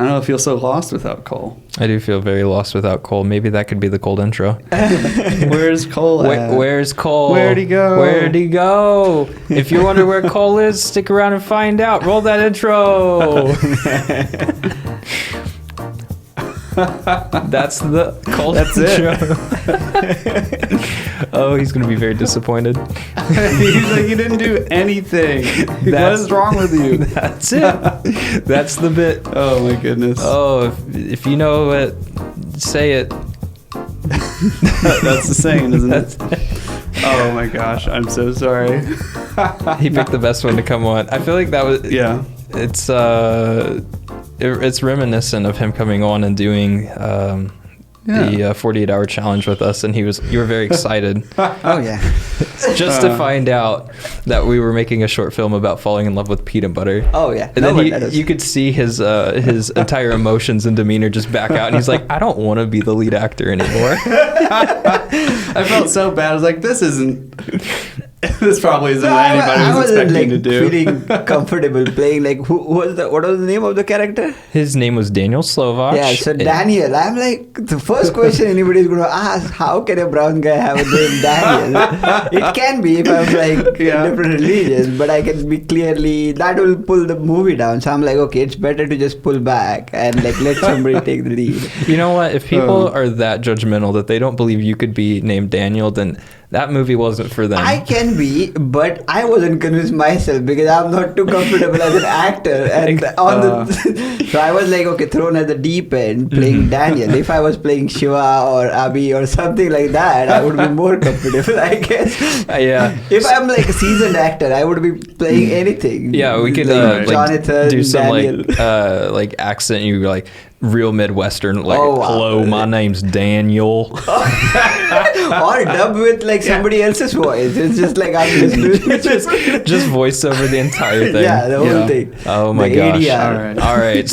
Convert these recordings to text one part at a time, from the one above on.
I don't know, I feel so lost without Cole. I do feel very lost without Cole. Maybe that could be the cold intro. Where's Cole at? Where's Cole? Where'd he go? Where'd he go? If you wonder where Cole is, stick around and find out. Roll that intro. That's the cold intro. Oh, he's going to be very disappointed. He's like, you didn't do anything. What is wrong with you? That's it. That's the bit. Oh, my goodness. Oh, if you know it, say it. That's the saying, isn't it? Oh, my gosh. I'm so sorry. He picked the best one to come on. I feel like that was... Yeah. It's reminiscent of him coming on and doing the 48-hour challenge with us, and you were very excited. Oh yeah, just to find out that we were making a short film about falling in love with peanut butter. Oh yeah, and then you could see his entire emotions and demeanor just back out, and he's like, I don't want to be the lead actor anymore. I felt so bad. I was like, this probably isn't what anybody was expecting to do. Feeling comfortable playing like what was the name of the character? His name was Daniel Slovak. Yeah, so Daniel. I'm like, the first question anybody's going to ask, how can a brown guy have a name Daniel? It can be if I'm like different religions, but I can be clearly that will pull the movie down. So I'm like, okay, it's better to just pull back and like let somebody take the lead. You know what? If people are that judgmental that they don't believe you could be named Daniel, then that movie wasn't for them. I can be, but I wasn't convinced myself because I'm not too comfortable as an actor. And so I was like, okay, thrown at the deep end, playing Daniel. If I was playing Shiva or Abhi or something like that, I would be more comfortable, I guess. Yeah. If I'm like a seasoned actor, I would be playing anything. Yeah, we could Jonathan, do some Daniel. like accent. You like real Midwestern, like, oh, wow. Hello, my name's Daniel. Or dub with like somebody else's voice. It's just like I'm just voice over the entire thing. Yeah, the whole thing. Oh my gosh. All right.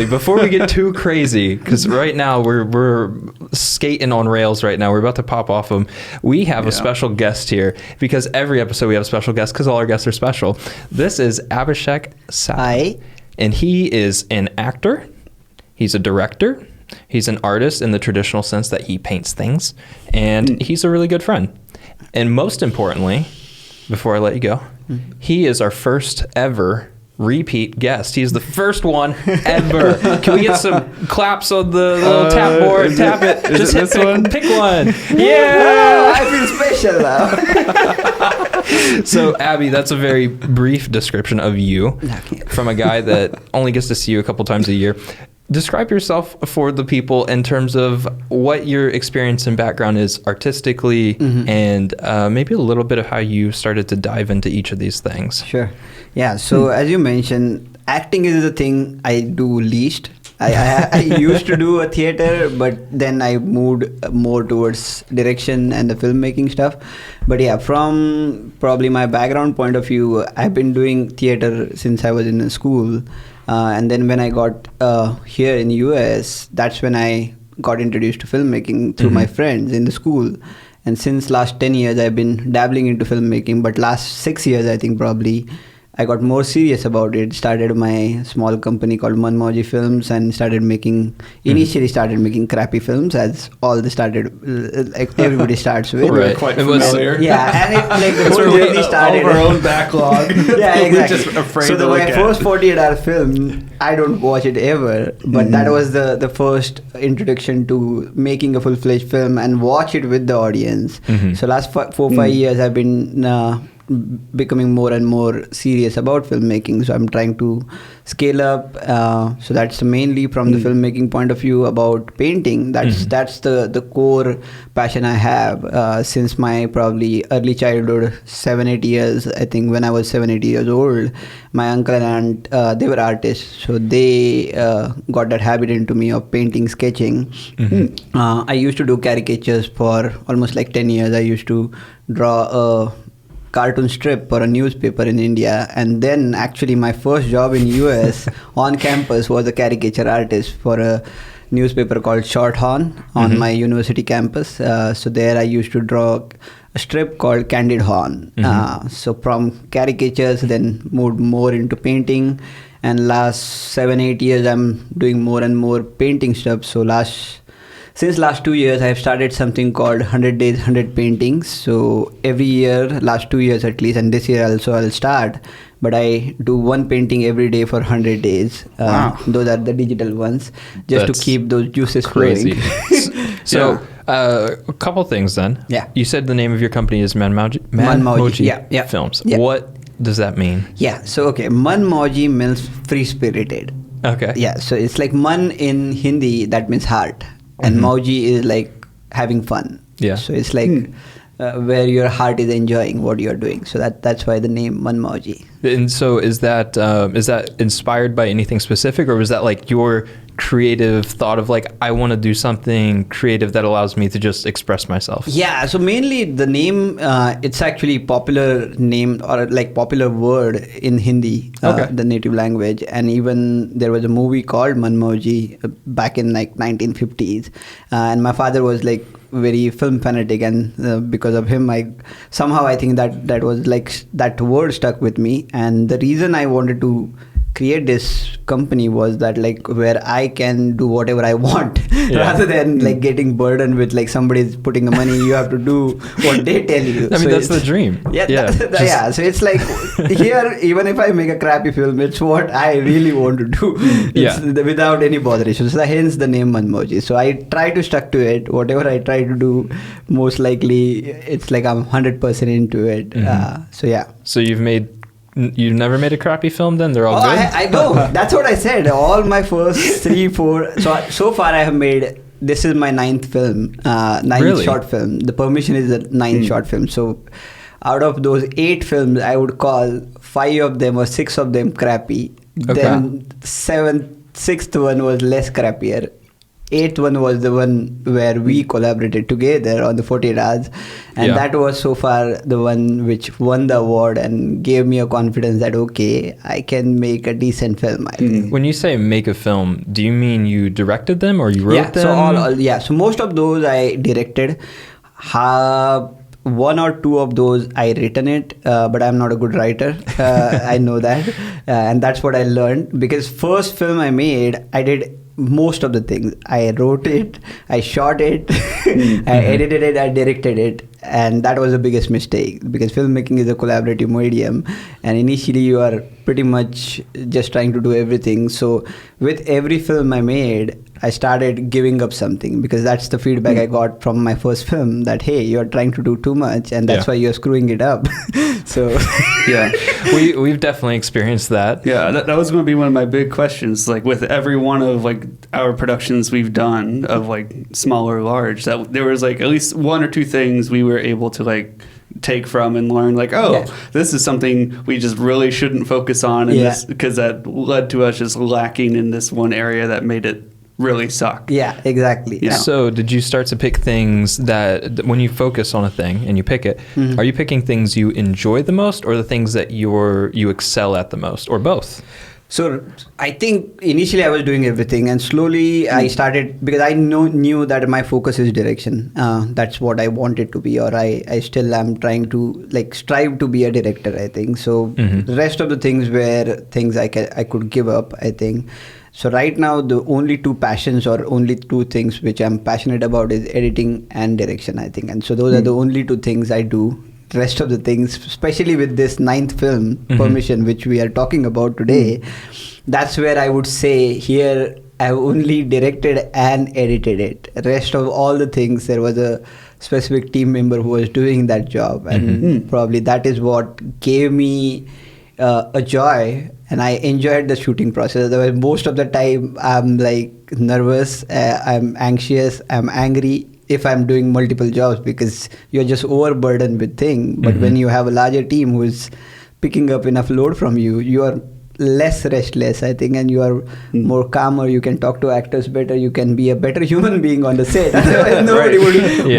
Before we get too crazy, because right now we're skating on rails right now. We're about to pop off them. We have a special guest here because every episode we have a special guest because all our guests are special. This is Abhishek Satham. Hi. And he is an actor. He's a director. He's an artist in the traditional sense that he paints things. And he's a really good friend. And most importantly, before I let you go, he is our first ever repeat guest. He's the first one ever. Can we get some claps on the little tap board? Tap it. Just hit pick one. Yeah! I feel special now. So, Abby, that's a very brief description of you from a guy that only gets to see you a couple times a year. Describe yourself for the people in terms of what your experience and background is artistically, and maybe a little bit of how you started to dive into each of these things. Sure. Yeah. So as you mentioned, acting is the thing I do least. I used to do a theater, but then I moved more towards direction and the filmmaking stuff. But yeah, from probably my background point of view, I've been doing theater since I was in school. And then when I got here in US, that's when I got introduced to filmmaking through my friends in the school. And since last 10 years, I've been dabbling into filmmaking. But last 6 years, I think probably, I got more serious about it. Started my small company called Manmoji Films and initially started making crappy films, as all the like everybody starts with. Right. Quite familiar. Yeah, and it like the whole journey started. All of our own backlog. Yeah, exactly. Just afraid so to look my first 48-hour film, I don't watch it ever, but that was the first introduction to making a full-fledged film and watch it with the audience. So last 4-5 years, I've been becoming more and more serious about filmmaking, so I'm trying to scale up. So that's mainly from the filmmaking point of view. About painting, that's the core passion I have since my probably early childhood, 7-8 years. I think when I was 7-8 years old, my uncle and aunt, they were artists, so they got that habit into me of painting, sketching. I used to do caricatures for almost like 10 years. I used to draw a cartoon strip for a newspaper in India, and then actually my first job in US on campus was a caricature artist for a newspaper called Shorthorn on my university campus. So there I used to draw a strip called Candid Horn. So from caricatures, then moved more into painting, and last 7-8 years I'm doing more and more painting stuff. So since last 2 years I've started something called 100 days 100 paintings. So every year, last 2 years at least, and this year also I'll start, but I do one painting every day for 100 days. Wow. Those are the digital ones, just That's to keep those juices crazy. flowing. So a couple things then. Yeah. You said the name of your company is Manmoji Yeah. Films. Yeah. What does that mean? Yeah, so okay, Manmoji means free spirited. Okay. Yeah, so it's like Man in Hindi, that means heart, and Mauji is like having fun. Yeah. So it's like where your heart is enjoying what you're doing. So that's why the name Manmoji. And so is that inspired by anything specific, or was that like your creative thought of like, I want to do something creative that allows me to just express myself? Yeah, so mainly the name, it's actually popular name or like popular word in Hindi, the native language. And even there was a movie called Manmoji back in like 1950s. And my father was like very film fanatic, and because of him, I think that was like that word stuck with me. And the reason I wanted to create this company was that like where I can do whatever I want rather than like getting burdened with like somebody's putting the money, you have to do what they tell you. I mean, that's the dream. Yeah, so it's like here, even if I make a crappy film, it's what I really want to do. It's without any botheration. So hence the name Manmoji. So I try to stuck to it. Whatever I try to do, most likely it's like I'm 100% into it. So yeah. So you've never made a crappy film then? They're all good? I know. That's what I said. All my first 3-4. So far I have made, this is my 9th film, 9th short film. The Permission is the 9th short film. So out of those 8 films, I would call 5 of them or 6 of them crappy. Okay. Then 6th one was less crappier. 8th one was the one where we collaborated together on the 48 hours, and that was so far the one which won the award and gave me a confidence that okay, I can make a decent film. I think. When you say make a film, do you mean you directed them or you wrote them? So most of those I directed. 1 or 2 of those I written it, but I'm not a good writer. I know that, and that's what I learned, because first film I made, I did most of the things. I wrote it, I shot it, I edited it, I directed it, and that was the biggest mistake, because filmmaking is a collaborative medium, and initially you are pretty much just trying to do everything. So with every film I made, I started giving up something, because that's the feedback I got from my first film, that hey, you're trying to do too much, and that's why you're screwing it up. So yeah, we've definitely experienced that. Yeah, that was going to be one of my big questions. Like with every one of like our productions we've done, of like small or large, that there was like at least 1 or 2 things we were able to like take from and learn, like, this is something we just really shouldn't focus on, and this, because that led to us just lacking in this one area that made it really suck. Yeah, exactly. Yeah. So did you start to pick things that when you focus on a thing and you pick it, are you picking things you enjoy the most, or the things that you excel at the most, or both? So I think initially I was doing everything, and slowly I started, because I knew that my focus is direction. That's what I wanted to be, or I still am trying to like strive to be a director, I think. So the rest of the things were things I could give up, I think. So right now the only 2 passions, or only 2 things which I'm passionate about, is editing and direction, I think. And so those are the only 2 things I do. The rest of the things, especially with this 9th film, Permission, which we are talking about today, that's where I would say here I've only directed and edited it. The rest of all the things, there was a specific team member who was doing that job, and probably that is what gave me a joy, and I enjoyed the shooting process. Otherwise, most of the time I'm like nervous, I'm anxious, I'm angry if I'm doing multiple jobs, because you're just overburdened with things. But when you have a larger team who is picking up enough load from you, you are less restless, I think, and you are more calmer. You can talk to actors better. You can be a better human being on the set. Otherwise, nobody would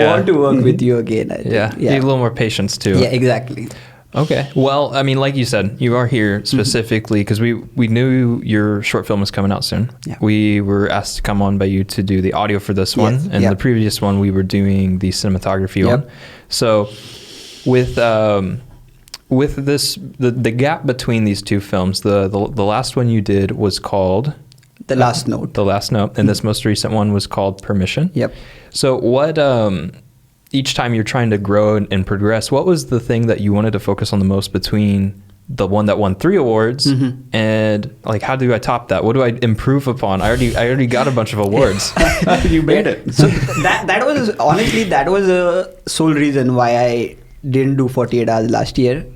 want to work with you again, I think. Yeah, you need a little more patience too. Yeah, exactly. Okay. Well, I mean, like you said, you are here specifically because we knew your short film was coming out soon. Yeah. We were asked to come on by you to do the audio for this one. And the previous one, we were doing the cinematography on. So with with this, the gap between these two films, the last one you did was called The Last Note. The Last Note, and this most recent one was called Permission. Yep. So what, each time you're trying to grow and progress, what was the thing that you wanted to focus on the most between the one that won 3 awards and like, how do I top that? What do I improve upon? I already got a bunch of awards. You made it. So that was honestly, that was a sole reason why I didn't do 48 hours last year,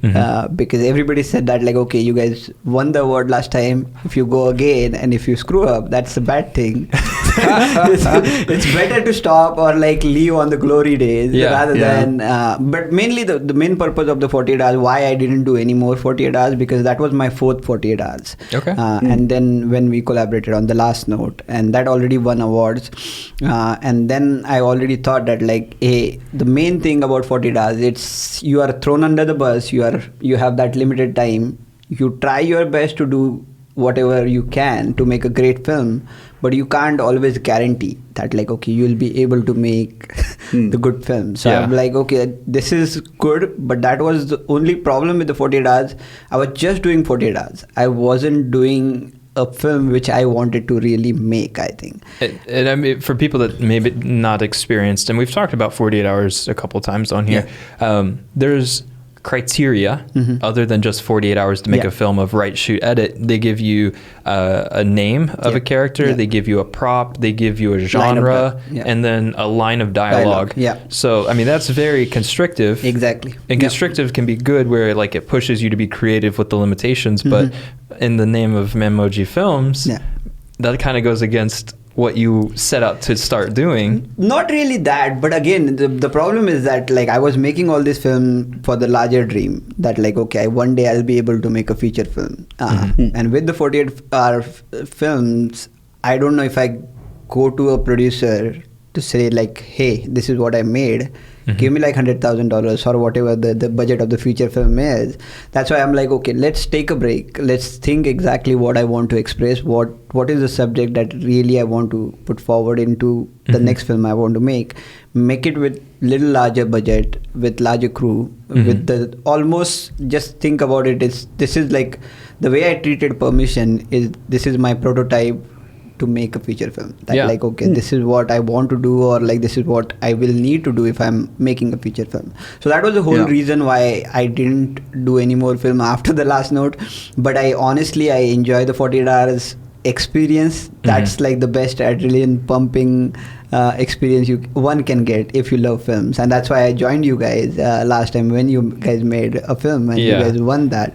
because everybody said that, like, okay, you guys won the award last time, if you go again and if you screw up, that's a bad thing. it's better to stop or like leave on the glory days rather than but mainly the main purpose of the 48 hours, why I didn't do any more 48 hours, because that was my 4th 48 hours. And then when we collaborated on The Last Note, and that already won awards, and then I already thought that, like, hey, the main thing about 48 hours, it's you are thrown under the bus, you have that limited time, you try your best to do whatever you can to make a great film, but you can't always guarantee that, like, okay, you'll be able to make the good film. So I'm like, okay, this is good, but that was the only problem with the 48 hours. I was just doing 48 hours. I wasn't doing a film which I wanted to really make, I think. And I mean, for people that maybe not experienced, and we've talked about 48 hours a couple times on here, there's criteria other than just 48 hours to make a film of write, shoot, edit. They give you a name of a character, they give you a prop, they give you a genre, and then a line of dialogue. So, I mean, that's very constrictive. Exactly. And constrictive can be good where, like, it pushes you to be creative with the limitations, but in the name of Memoji Films, that kind of goes against what you set out to start doing. Not really that, but again, the problem is that, like, I was making all this film for the larger dream that, like, okay, one day I'll be able to make a feature film. And with the 48-hour films, I don't know if I go to a producer to say, like, hey, this is what I made, give me like $100,000 or whatever the budget of the feature film is. That's why I'm like, okay, let's take a break. Let's think exactly what I want to express, what is the subject that really I want to put forward into the next film I want to make it with little larger budget, with larger crew, with the almost, just think about it, this is like the way I treated Permission is, this is my prototype to make a feature film. That like, okay, this is what I want to do, or like, this is what I will need to do if I'm making a feature film. So that was the whole reason why I didn't do any more film after The Last Note. But I enjoy the 48 hours experience. That's like the best adrenaline pumping experience one can get if you love films, and that's why I joined you guys last time when you guys made a film and you guys won that.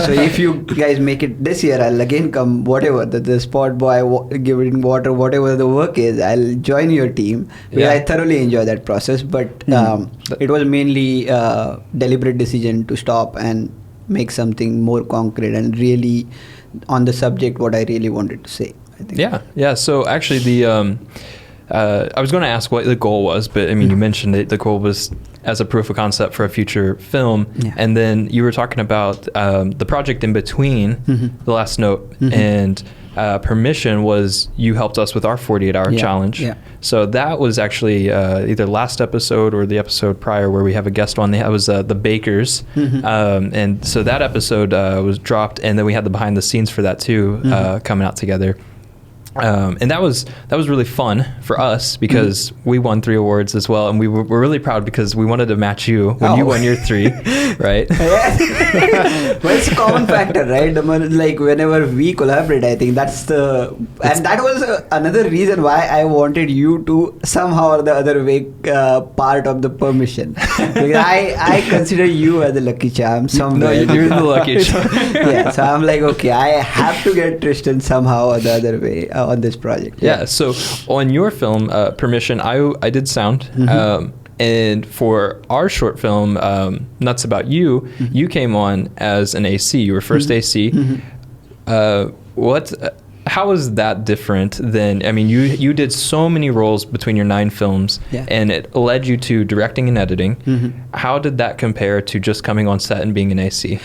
So if you guys make it this year, I'll again come, whatever the spot boy, giving water, whatever the work is, I'll join your team. I thoroughly enjoy that process, but it was mainly a deliberate decision to stop and make something more concrete and really on the subject what I really wanted to say, I think. So actually the I was going to ask what the goal was, but I mean, you mentioned it. The goal was as a proof of concept for a future film, and then you were talking about the project in between The Last Note and Permission was you helped us with our 48-hour challenge. So that was actually either last episode or the episode prior where we have a guest on. That was the Bakers, and so that episode was dropped, and then we had the behind the scenes for that too coming out together. And that was really fun for us because we won 3 awards as well, and we're really proud because we wanted to match you when you won your 3, right? Well, it's a common factor, right? Like whenever we collaborate, I think and that was another reason why I wanted you to somehow or the other make part of the Permission. Because I consider you as a lucky charm somewhere. No, you're the lucky charm. So I'm like, okay, I have to get Tristan somehow or the other way on this project. So on your film Permission, I did sound, and for our short film Nuts About You, you came on as an AC. You were first AC. How is that different than, I mean, you did so many roles between your 9 films, and it led you to directing and editing. How did that compare to just coming on set and being an AC?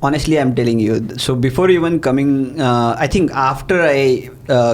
Honestly, I'm telling you. So before even coming, I think after I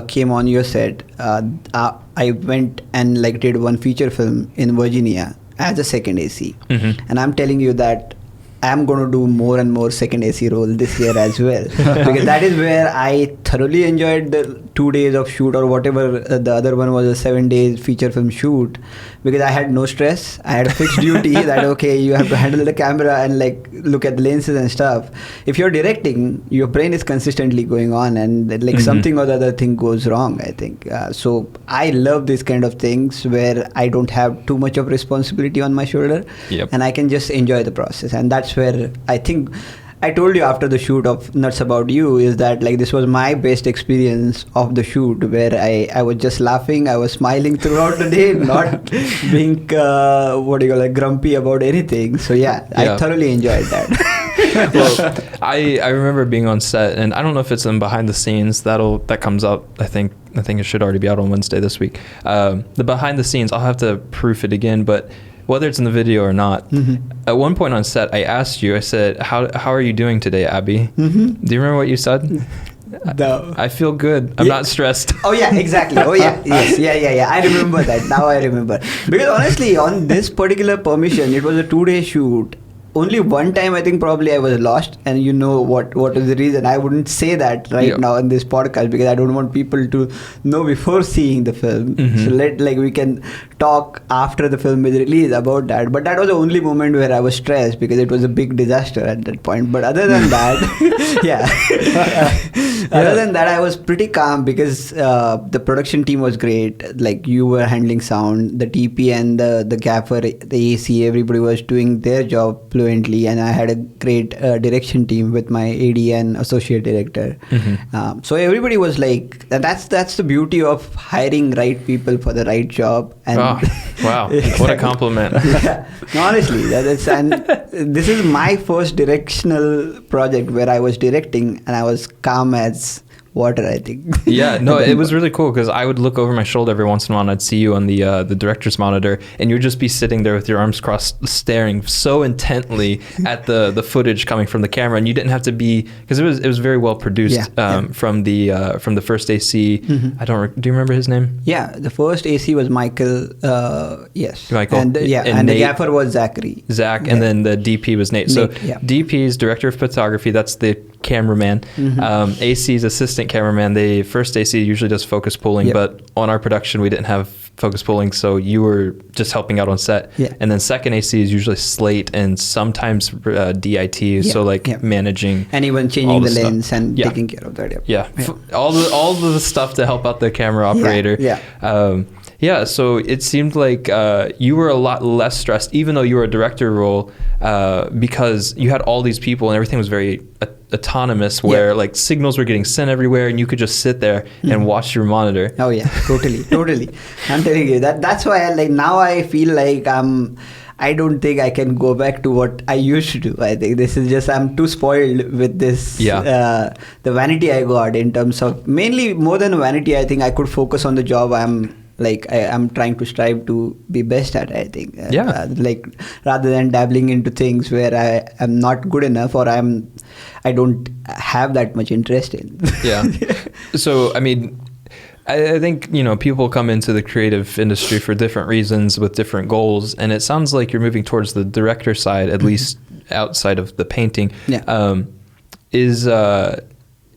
came on your set, I went and like did one feature film in Virginia as a second AC. And I'm telling you that I'm going to do more and more second AC role this year as well, because that is where I thoroughly enjoyed the 2 days of shoot, or whatever the other one was, a 7 days feature film shoot, because I had no stress. I had a fixed duty that okay, you have to handle the camera and like look at the lenses and stuff. If you're directing, your brain is consistently going on, and like something or the other thing goes wrong, I think. So I love these kind of things where I don't have too much of responsibility on my shoulder, and I can just enjoy the process. And that's where I think I told you after the shoot of Nuts About You is that like this was my best experience of the shoot, where I was just laughing, I was smiling throughout the day, not being grumpy about anything. So yeah, I thoroughly enjoyed that. Well, I remember being on set, and I don't know if it's in behind the scenes that comes out. I think it should already be out on Wednesday this week. The behind the scenes, I'll have to proof it again, but whether it's in the video or not, at one point on set, I asked you, I said, how are you doing today, Abhi? Do you remember what you said? No. I feel good. I'm not stressed. Oh yeah, exactly. Oh yeah, yes, yeah. I remember that. Now I remember. Because honestly, on this particular permission, it was a 2-day shoot. Only one time I think probably I was lost, and you know what is the reason. I wouldn't say that now in this podcast, because I don't want people to know before seeing the film. So we can talk after the film is released about that. But that was the only moment where I was stressed, because it was a big disaster at that point. But other than that, other than that, I was pretty calm, because the production team was great. Like you were handling sound, the TP and the gaffer, the AC, everybody was doing their job fluently, and I had a great direction team with my AD and associate director. So everybody was like, that's the beauty of hiring right people for the right job. And wow, what a compliment. No, honestly, and this is my first directional project where I was directing, and I was calm as water, I think. Yeah, no, it was really cool, because I would look over my shoulder every once in a while, and I'd see you on the director's monitor, and you'd just be sitting there with your arms crossed, staring so intently at the footage coming from the camera, and you didn't have to be, because it was very well produced from the first AC. Do you remember his name? Yeah, the first AC was Michael. Yes, Michael. And the gaffer was Zachary. And then the DP was Nate. So DP is director of photography. That's the cameraman. AC's assistant cameraman. The first AC usually does focus pulling, but on our production we didn't have focus pulling, so you were just helping out on set. And then second AC is usually slate and sometimes DIT, so managing and even changing the lens and taking care of that. All the stuff to help out the camera operator. So it seemed like you were a lot less stressed, even though you were a director role, because you had all these people and everything was very autonomous, where like signals were getting sent everywhere, and you could just sit there and watch your monitor. Oh yeah, totally. I'm telling you that's why now I feel like I don't think I can go back to what I used to do. I think this is just, I'm too spoiled with this, the vanity I got, in terms of, mainly more than vanity, I think I could focus on the job I'm trying to strive to be best at, I think. Rather than dabbling into things where I am not good enough, or I don't have that much interest in. So, I mean, I think, people come into the creative industry for different reasons with different goals, and it sounds like you're moving towards the director side, at least outside of the painting.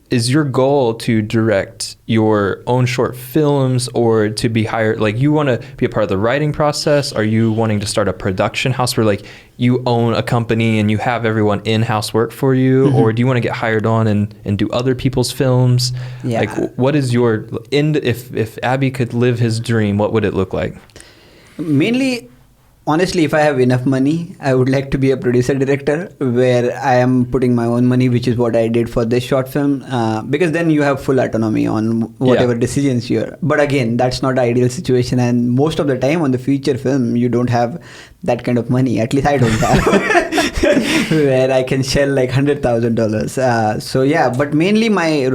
Is your goal to direct your own short films, or to be hired, like you want to be a part of the writing process? Are you wanting to start a production house where like you own a company and you have everyone in-house work for you? Or do you want to get hired on and do other people's films? Like what is your end? If Abhi could live his dream, what would it look like? Mainly, honestly, if I have enough money, I would like to be a producer-director where I am putting my own money, which is what I did for this short film, because then you have full autonomy on whatever decisions you're. But again, that's not the ideal situation, and most of the time on the feature film, you don't have that kind of money. At least I don't have, where I can shell like $100,000. But mainly my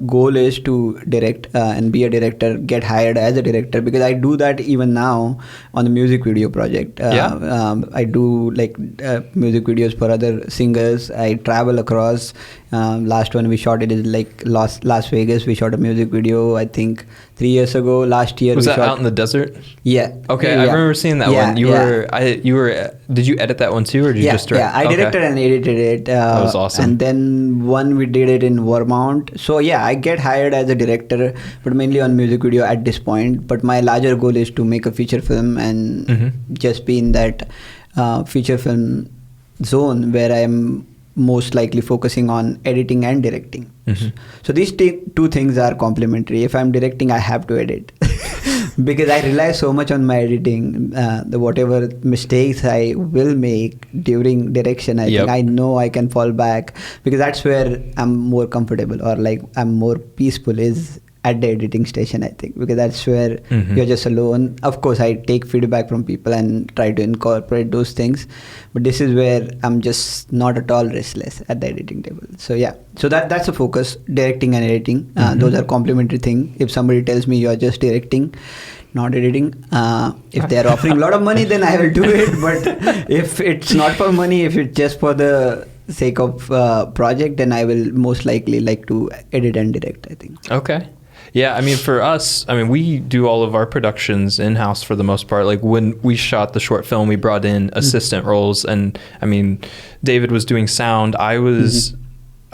goal is to direct and be a director, get hired as a director, because I do that even now on the music video project. I do music videos for other singers. I travel across Last one we shot it is like Las Vegas. We shot a music video, I think 3 years ago. Last year Was we that shot out in the desert? Yeah. Okay, Yeah. I remember seeing that one. You were. Did you edit that one too, or did you just direct? Yeah, I directed and edited it. That was awesome. And then one we did it in Vermont. So yeah, I get hired as a director, but mainly on music video at this point. But my larger goal is to make a feature film and just be in that feature film zone where I'm most likely focusing on editing and directing. So these two things are complementary. If I'm directing, I have to edit because I rely so much on my editing. The whatever mistakes I will make during direction, I think I know I can fall back, because that's where I'm more comfortable, or like I'm more peaceful, is at the editing station, I think, because that's where you're just alone. Of course, I take feedback from people and try to incorporate those things, but this is where I'm just not at all restless at the editing table. So yeah, so that's the focus, directing and editing. Those are complementary things. If somebody tells me you're just directing, not editing, if they're offering a lot of money, then I will do it. But if it's not for money, if it's just for the sake of project, then I will most likely like to edit and direct, I think. Okay. Yeah, I mean, for us, we do all of our productions in-house for the most part. Like when we shot the short film, we brought in assistant roles, and David was doing sound. I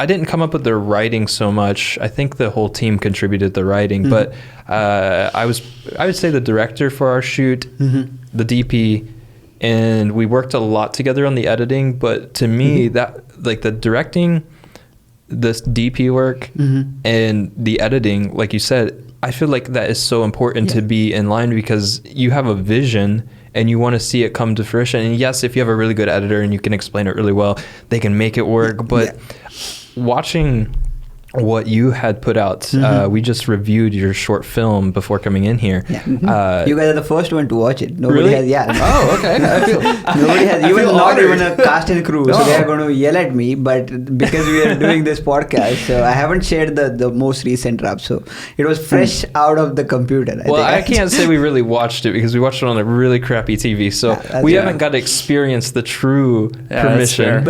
didn't come up with the writing so much. I think the whole team contributed the writing, but I would say the director for our shoot, the DP, and we worked a lot together on the editing. But to me, that like the directing, this DP work and the editing, like you said, I feel like that is so important to be in line, because you have a vision and you want to see it come to fruition. And yes, if you have a really good editor and you can explain it really well, they can make it work. But watching what you had put out, we just reviewed your short film before coming in here. You guys are the first one to watch it. Nobody really? has. Oh, okay. Nobody has. Even a cast and crew. So they are going to yell at me. But because we are doing this podcast, so I haven't shared the most recent draft. So it was fresh out of the computer. I can't say we really watched it, because we watched it on a really crappy TV. So we haven't got to experience the true permission.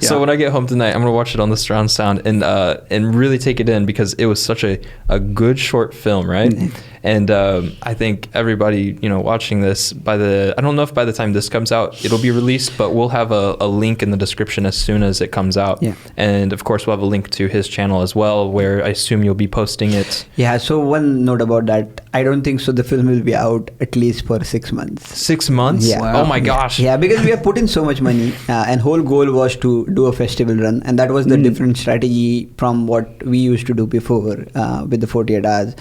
So when I get home tonight, I'm going to watch it on the surround sound and really take it in, because it was such a good short film, right? And I think everybody, watching this, I don't know if by the time this comes out it'll be released, but we'll have a link in the description as soon as it comes out. And of course we'll have a link to his channel as well, where I assume you'll be posting it. So one note about that, I don't think so the film will be out at least for 6 months. 6 months? Wow. Oh my gosh. Because we have put in so much money, and whole goal was to do a festival run, and that was the different strategy from what we used to do before with the 48 hours,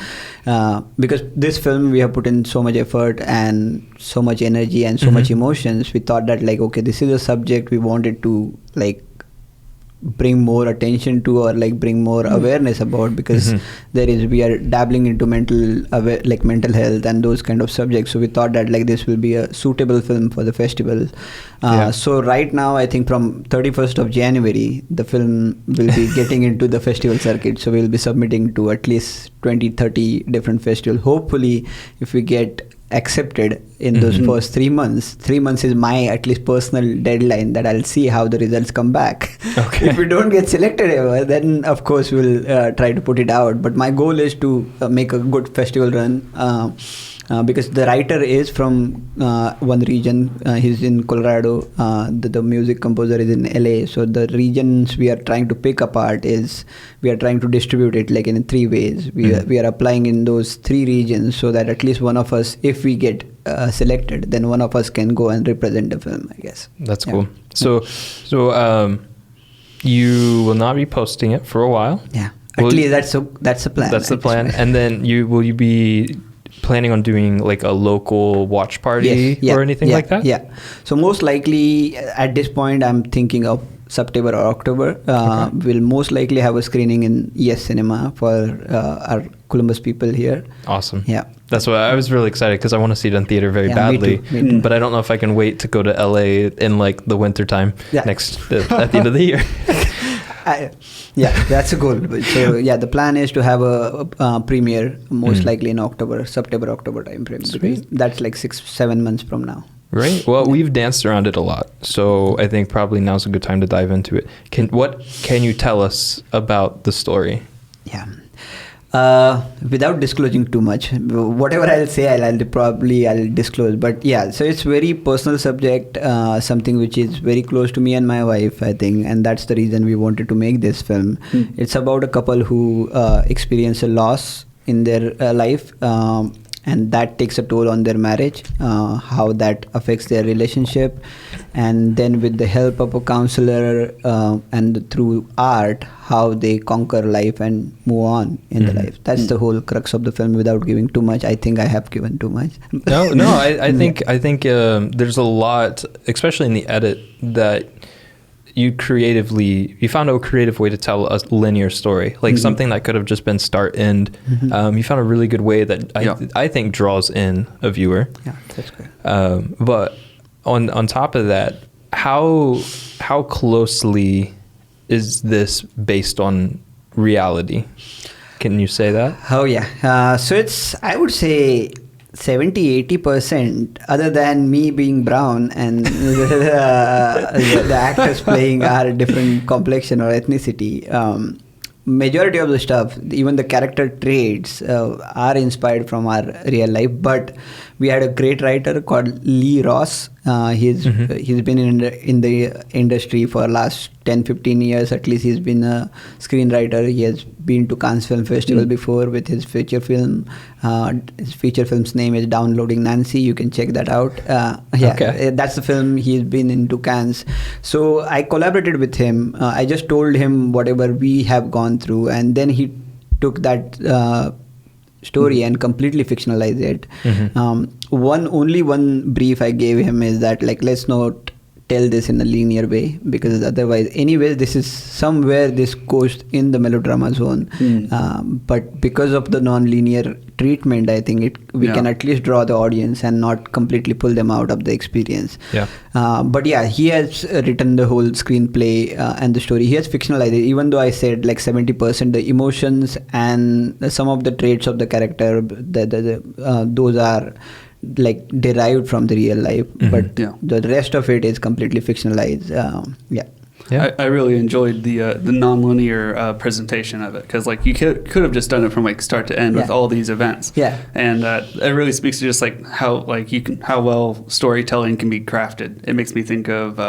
because this film we have put in so much effort and so much energy and so much emotions. We thought that this is a subject we wanted to bring more attention to, or bring more awareness about, because we are dabbling into mental health and those kind of subjects. So we thought that this will be a suitable film for the festival. So right now, I think from 31st of January, the film will be getting into the festival circuit. So we'll be submitting to at least 20-30 different festivals. Hopefully, if we get accepted in those first 3 months. 3 months is my at least personal deadline, that I'll see how the results come back. If we don't get selected ever, then of course we'll try to put it out. But my goal is to make a good festival run. Because the writer is from one region, he's in Colorado, the music composer is in LA. So the regions we are trying to pick apart is, we are trying to distribute it in 3 ways. We are applying in those 3 regions, so that at least one of us, if we get selected, then one of us can go and represent the film, I guess. That's cool. So you will not be posting it for a while. At least that's the plan. That's the plan. And then will you be planning on doing a local watch party or anything like that? So most likely at this point I'm thinking of September or October. We'll most likely have a screening in Yes Cinema for our Columbus people here. Awesome. That's why I was really excited, because I want to see it in theater very badly. Me too. But I don't know if I can wait to go to LA in the winter time at the end of the year. That's a goal. So the plan is to have a premiere most likely in September-October time frame. That's 6-7 months from now. Right. Well, we've danced around it a lot, so I think probably now's a good time to dive into it. What can you tell us about the story? Yeah. Without disclosing too much, whatever I'll say, I'll disclose. But yeah, so it's very personal subject, something which is very close to me and my wife, I think, and that's the reason we wanted to make this film. It's about a couple who experience a loss in their life, and that takes a toll on their marriage, how that affects their relationship, and then with the help of a counselor and through art, how they conquer life and move on in the life. That's the whole crux of the film. Without giving too much, I think I have given too much. No, I think there's a lot, especially in the edit, that you found a creative way to tell a linear story, like something that could have just been start end. You found a really good way that I think draws in a viewer. Yeah, that's great. But on top of that, how closely is this based on reality? Can you say that? Oh yeah. So it's, I would say, 70-80%, other than me being brown and the actors playing are different complexion or ethnicity. Majority of the stuff, even the character traits, are inspired from our real life. But we had a great writer called Lee Ross. He's been in the industry for last 10-15 years at least. He's been a screenwriter. He has been to Cannes Film Festival before with his feature film. His feature film's name is Downloading Nancy. You can check that out. That's the film he's been into Cannes. So I collaborated with him. I just told him whatever we have gone through, and then he took that story and completely fictionalized it. Only one brief I gave him is that, like, let's not tell this in a linear way, because otherwise, anyways, this is somewhere this goes in the melodrama zone. But because of the non-linear treatment, I think we can at least draw the audience and not completely pull them out of the experience. But yeah, he has written the whole screenplay and the story. He has fictionalized it, even though I said like 70%, the emotions and some of the traits of the character, those are like derived from the real life, but the rest of it is completely fictionalized. I really enjoyed the non-linear presentation of it, because like you could have just done it from like start to end with all these events. And it really speaks to just like how well storytelling can be crafted. It makes me think of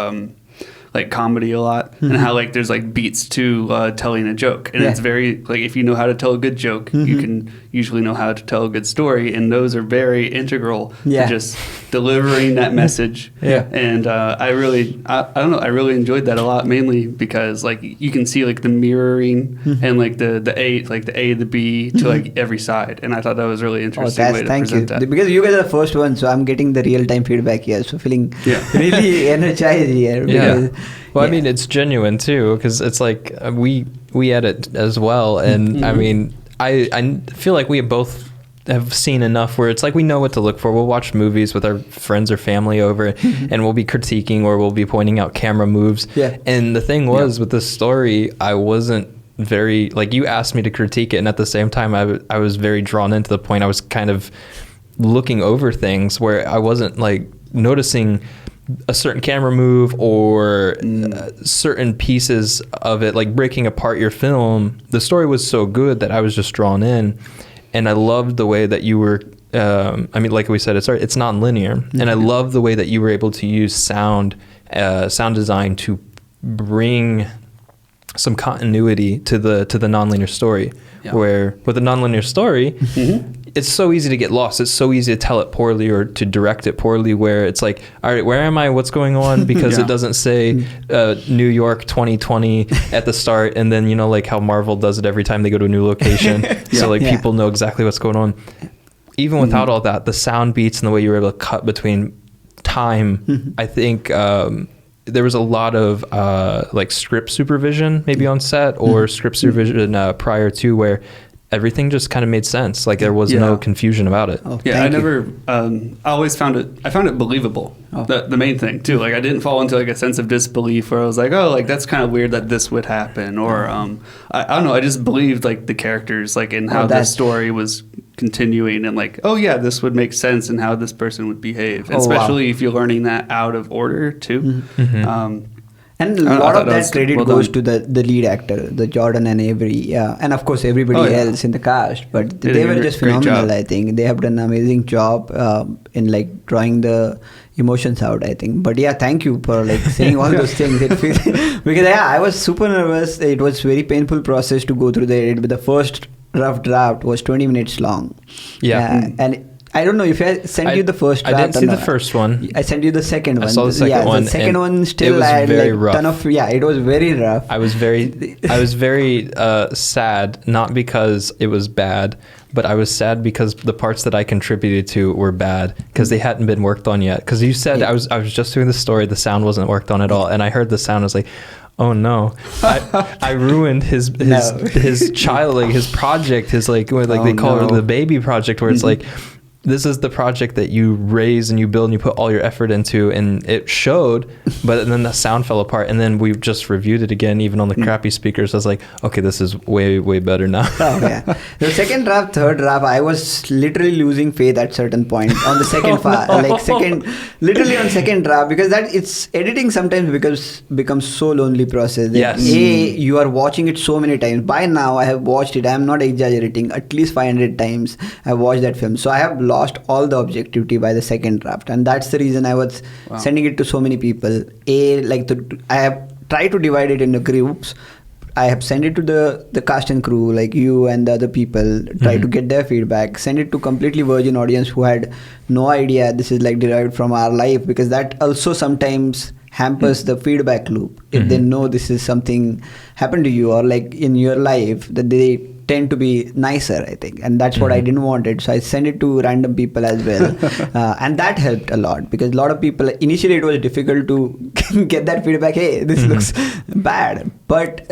like comedy a lot, and how like there's like beats to telling a joke, and it's very like, if you know how to tell a good joke, you can usually know how to tell a good story, and those are very integral to just delivering that message. And I don't know, I really enjoyed that a lot, mainly because like you can see like the mirroring and like the A, the B to like every side, and I thought that was really interesting way to present that. Because you guys are the first one, so I'm getting the real-time feedback here, so feeling really energized here. Well, I mean, it's genuine too, because it's like we edit as well, and I mean, I feel like we both have seen enough where it's like we know what to look for. We'll watch movies with our friends or family over, and we'll be critiquing or we'll be pointing out camera moves. And the thing was with this story, I wasn't very, like, you asked me to critique it, and at the same time I was very drawn into the point. I was kind of looking over things where I wasn't like noticing a certain camera move or certain pieces of it, like breaking apart your film. The story was so good that I was just drawn in, and I loved the way that you were I mean, like we said, it's non-linear, and I love the way that you were able to use sound design to bring some continuity to the non-linear story. Where with a non-linear story, it's so easy to get lost. It's so easy to tell it poorly or to direct it poorly, where it's like, all right, where am I? What's going on? Because it doesn't say New York 2020 at the start, and then, you know, like how Marvel does it every time they go to a new location. So like people know exactly what's going on. Even without all that, the sound beats and the way you were able to cut between time, I think there was a lot of like script supervision maybe on set, or script supervision prior to, where everything just kind of made sense. Like there was no confusion about it. I always found it believable. The main thing too. Like I didn't fall into like a sense of disbelief where I was like, oh, like that's kind of weird that this would happen, or I don't know. I just believed like the characters, like in how the story was continuing and like, oh yeah, this would make sense and how this person would behave, Oh, especially wow. if you're learning that out of order too. And a I lot thought of that that was credit well goes done. to the lead actor, the Jordan and Avery, yeah, and of course everybody Oh, yeah. else in the cast. But They they did a were just great phenomenal. job. I think they have done an amazing job in like drawing the emotions out. I think. But yeah, thank you for like saying all those things. It feels, because yeah, I was super nervous. It was very painful process to go through the edit. But the first rough draft was 20 minutes long. Yeah. And I don't know if I sent you the first draft. I didn't see or the not. first one. I sent you the second one. I saw the second one, The second and one still it was I had very like rough. ton of it was very rough. I was very sad, not because it was bad, but I was sad because the parts that I contributed to were bad because they hadn't been worked on yet. Because you said I was just doing the story, the sound wasn't worked on at all, and I heard the sound. I was like, oh no, I ruined his child, like his project, his like they call it the baby project, where it's like, this is the project that you raise and you build and you put all your effort into, and it showed, but then the sound fell apart. And then we just reviewed it again, even on the crappy speakers. I was like, okay, this is way better now. Oh, yeah. The second draft, third draft, I was literally losing faith at certain point on the second literally on second draft, because that it's editing sometimes becomes so lonely process. Yes. You are watching it so many times. By now, I have watched it. I am not exaggerating. At least 500 times I watched that film. So I have lost all the objectivity by the second draft, and that's the reason I was sending it to so many people. I have tried to divide it into groups. I have sent it to the cast and crew, like you and the other people, try to get their feedback. Send it to completely virgin audience who had no idea this is like derived from our life, because that also sometimes hampers the feedback loop. If they know this is something happened to you or like in your life, that they tend to be nicer, I think, and that's what I didn't want it. So I sent it to random people as well, and that helped a lot, because a lot of people initially it was difficult to get that feedback. Hey, this looks bad, but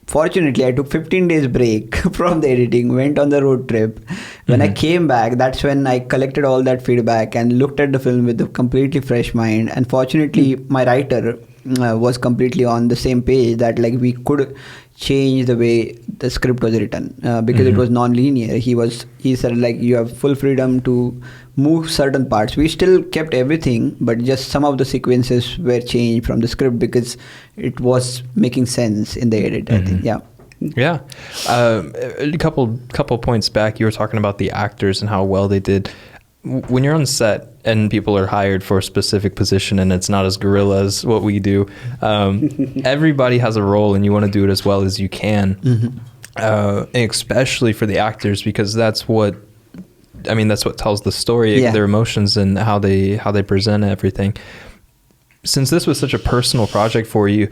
fortunately I took 15 days break from the editing, went on the road trip. When I came back, that's when I collected all that feedback and looked at the film with a completely fresh mind. And fortunately my writer was completely on the same page, that like we could change the way the script was written, because it was non-linear. He said like, you have full freedom to move certain parts. We still kept everything, but just some of the sequences were changed from the script because it was making sense in the edit, I think. Yeah. A couple points back, you were talking about the actors and how well they did. When you're on set and people are hired for a specific position and it's not as guerrilla as what we do, everybody has a role and you want to do it as well as you can, especially for the actors, because that's what tells the story, their emotions and how they present everything. Since this was such a personal project for you,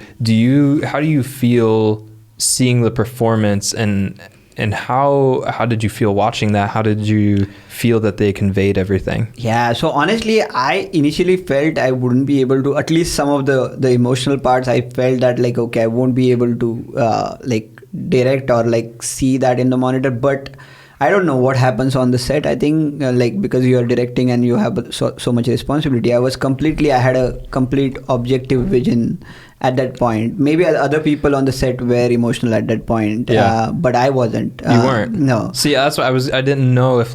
how do you feel seeing the performance, and how did you feel watching that? How did you feel that they conveyed everything? Yeah, so honestly, I initially felt I wouldn't be able to, at least some of the emotional parts, I felt that like, okay, I won't be able to like direct or like see that in the monitor. But I don't know what happens on the set. I think like, because you are directing and you have so much responsibility, I had a complete objective vision at that point. Maybe other people on the set were emotional at that point, but I wasn't. You weren't? No. See, that's what I didn't know if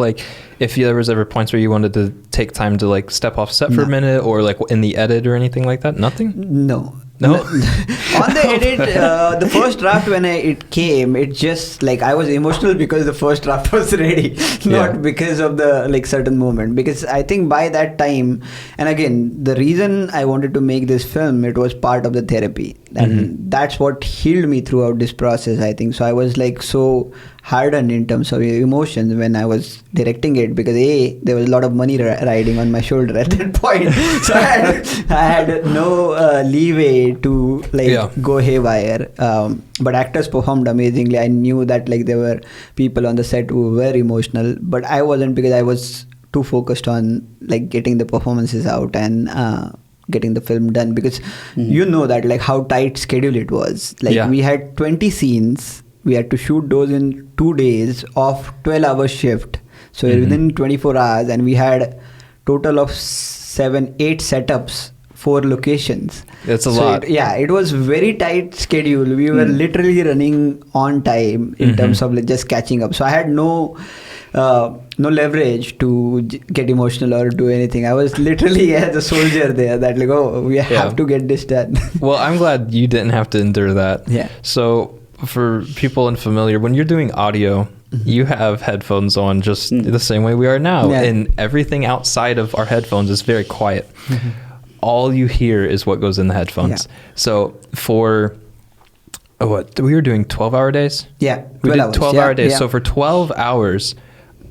there was ever points where you wanted to take time to like step off set for a minute, or like in the edit or anything like that. Nothing? No. No. On the edit, the first draft when it came, it just like I was emotional because the first draft was ready, not because of the like certain moment. Because I think by that time, and again, the reason I wanted to make this film, it was part of the therapy, and that's what healed me throughout this process, I think. So I was like so hardened in terms of emotions when I was directing it, because there was a lot of money riding on my shoulder at that point. So I had no leeway to like go haywire, but actors performed amazingly. I knew that like there were people on the set who were emotional, but I wasn't, because I was too focused on like getting the performances out and getting the film done, because you know that like how tight schedule it was. Like we had 20 scenes. We had to shoot those in 2 days of 12-hour shift. So within 24 hours, and we had total of 7-8 setups, 4 locations. That's a lot. It was very tight schedule. We were literally running on time in terms of like just catching up. So I had no no leverage to get emotional or do anything. I was literally as a soldier there, that like, oh, we have to get this done. Well, I'm glad you didn't have to endure that. Yeah. So for people unfamiliar, when you're doing audio, you have headphones on just the same way we are now. Yeah. And everything outside of our headphones is very quiet. All you hear is what goes in the headphones. Yeah. So for what we were doing 12-hour days? Yeah. We did 12-hour days. Yeah. So for 12 hours,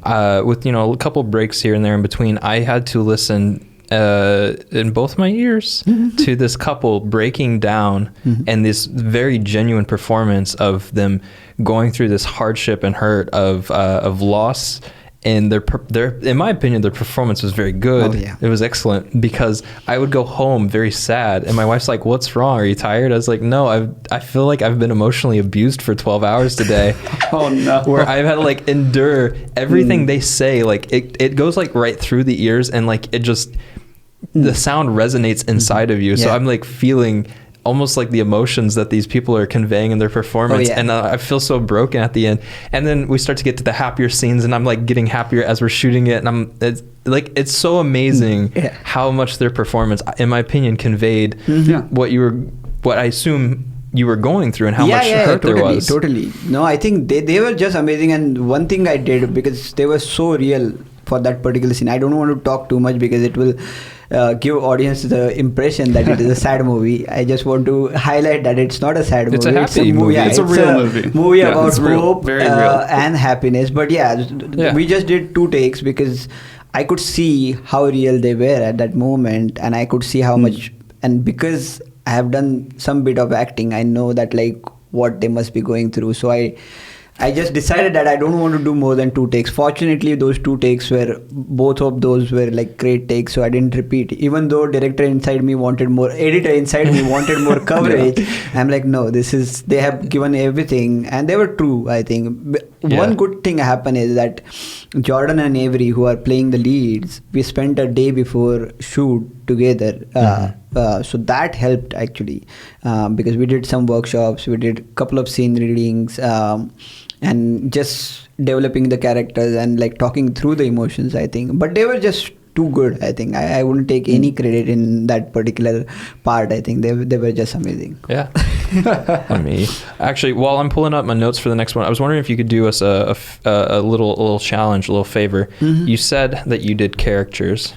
with a couple breaks here and there in between, I had to listen in both my ears to this couple breaking down and this very genuine performance of them going through this hardship and hurt of loss. And their in my opinion, their performance was very good. Oh, yeah. It was excellent, because I would go home very sad, and my wife's like, "What's wrong? Are you tired?" I was like, "No, I feel like I've been emotionally abused for 12 hours today." Oh no. Where I've had to like endure everything they say. Like it goes like right through the ears, and like it just the sound resonates inside of you. So Yeah. I'm like feeling almost like the emotions that these people are conveying in their performance. Oh, yeah. And I feel so broken at the end. And then we start to get to the happier scenes, and I'm like getting happier as we're shooting it. And it's so amazing how much their performance, in my opinion, conveyed what I assume you were going through and how much hurt totally, there was. Totally. No, I think they were just amazing. And one thing I did, because they were so real for that particular scene, I don't want to talk too much because it will give audience the impression that it is a sad movie. I just want to highlight that it's not a sad movie. It's a happy movie. Yeah, It's a real movie. Movie Yeah, about it's real. hope Very real. and happiness. But we just did 2 takes because I could see how real they were at that moment, and I could see how much. And because I have done some bit of acting, I know that like what they must be going through. So I just decided that I don't want to do more than 2 takes. Fortunately, those 2 takes both of those were like great takes, so I didn't repeat. Even though director inside me wanted more, editor inside me wanted more coverage, I'm like, no, they have given everything, and they were true, I think. One good thing happened is that Jordan and Avery, who are playing the leads, we spent a day before shoot together. So that helped actually, because we did some workshops, we did a couple of scene readings, and just developing the characters and like talking through the emotions, I think. But they were just too good, I think. I wouldn't take any credit in that particular part. I think they were just amazing. Yeah. Actually, while I'm pulling up my notes for the next one, I was wondering if you could do us a little challenge, a little favor. You said that you did caricatures.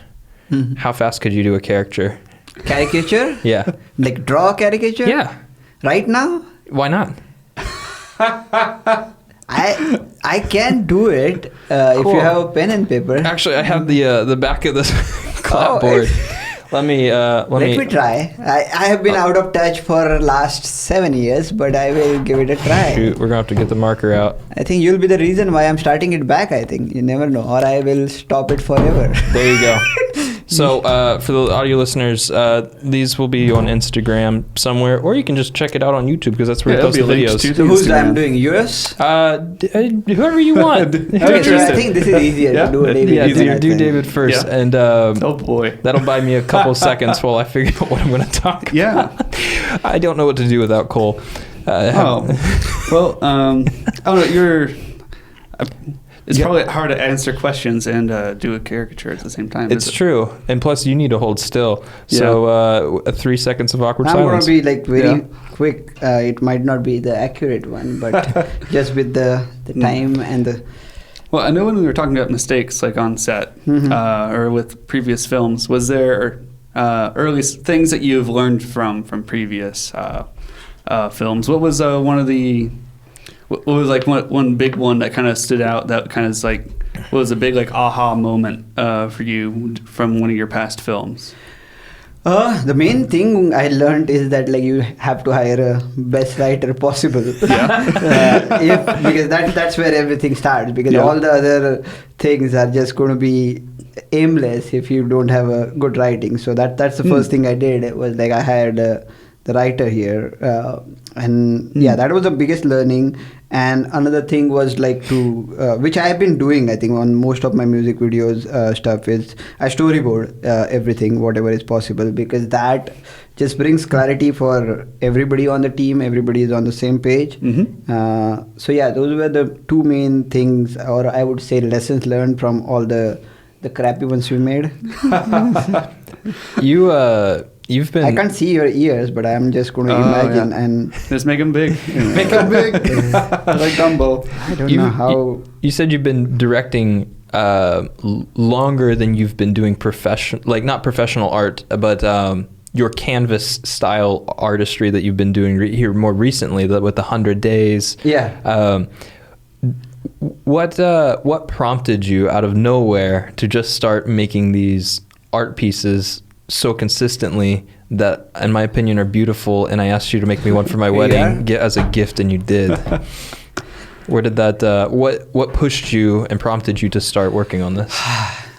How fast could you do a caricature? Caricature? Yeah. Like draw a caricature? Yeah. Right now? Why not? I can do it if you have a pen and paper. Actually, I have the back of this clapboard. Let me try. I have been out of touch for last 7 years, but I will give it a try. Shoot, we're gonna have to get the marker out. I think you'll be the reason why I'm starting it back. I think you never know, or I will stop it forever. There you go. So for the audio listeners, these will be on Instagram somewhere, or you can just check it out on YouTube because that's where we post the videos. So who's I'm doing? Yours? Whoever you want. Okay, so I think this is easier to do. David. Yeah, do David first, and oh boy, that'll buy me a couple seconds while I figure out what I'm going to talk about. Yeah, I don't know what to do without Cole. I don't know. It's probably hard to answer questions and do a caricature at the same time. It's true, and plus you need to hold still. So 3 seconds of awkward silence. I'm gonna be like very quick. It might not be the accurate one, but just with the time and the. Well, I know when we were talking about mistakes, like on set or with previous films, was there early things that you've learned from previous films? What was one of the What was like one big one that kind of stood out? That kind of like what was a big like aha moment for you from one of your past films? The main thing I learned is that like you have to hire a best writer possible. Because that's where everything starts. Because all the other things are just going to be aimless if you don't have a good writing. So that's the first thing I did. It was like I hired the writer here, and that was the biggest learning. And another thing was like to which I have been doing, I think, on most of my music videos stuff, is I storyboard everything, whatever is possible, because that just brings clarity for everybody on the team. Everybody is on the same page. So yeah, those were the two main things, or I would say lessons learned from all the crappy ones we made. You've been. I can't see your ears, but I'm just going to imagine and just make them big. make them big, like Dumbo. I don't know how. You said you've been directing longer than you've been doing not professional art, but your canvas style artistry that you've been doing here more recently, with the 100 days. Yeah. What prompted you out of nowhere to just start making these art pieces so consistently that, in my opinion, are beautiful? And I asked you to make me one for my wedding as a gift, and you did. Where did that? What pushed you and prompted you to start working on this?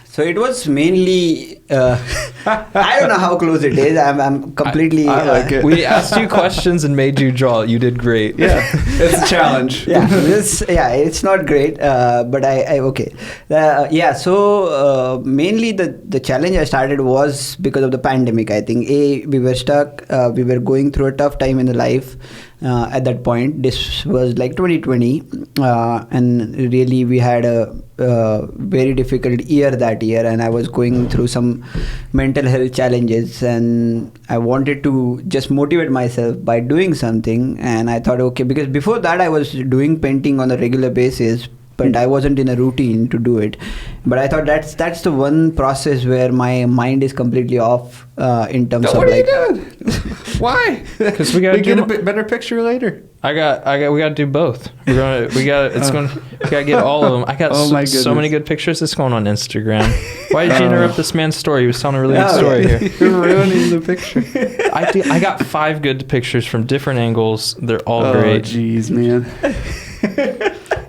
So it was mainly, I don't know how close it is. I'm completely. I like it. We asked you questions and made you draw. You did great. Yeah, it's a challenge. It's not great, but I okay. So mainly the challenge I started was because of the pandemic. I think we were stuck. We were going through a tough time in the life. At that point, this was like 2020, and really we had a very difficult year that year, and I was going through some mental health challenges, and I wanted to just motivate myself by doing something. And I thought, okay, because before that I was doing painting on a regular basis, but I wasn't in a routine to do it. But I thought that's the one process where my mind is completely off in terms of what like. What are you doing? Why? Because we got to get a bit better picture later. We got to do both. We got to get all of them. I got so many good pictures. It's going on Instagram. Why did you interrupt this man's story? He was telling a really good story here. You're ruining the picture. I got 5 good pictures from different angles. They're all great. Oh, jeez, man.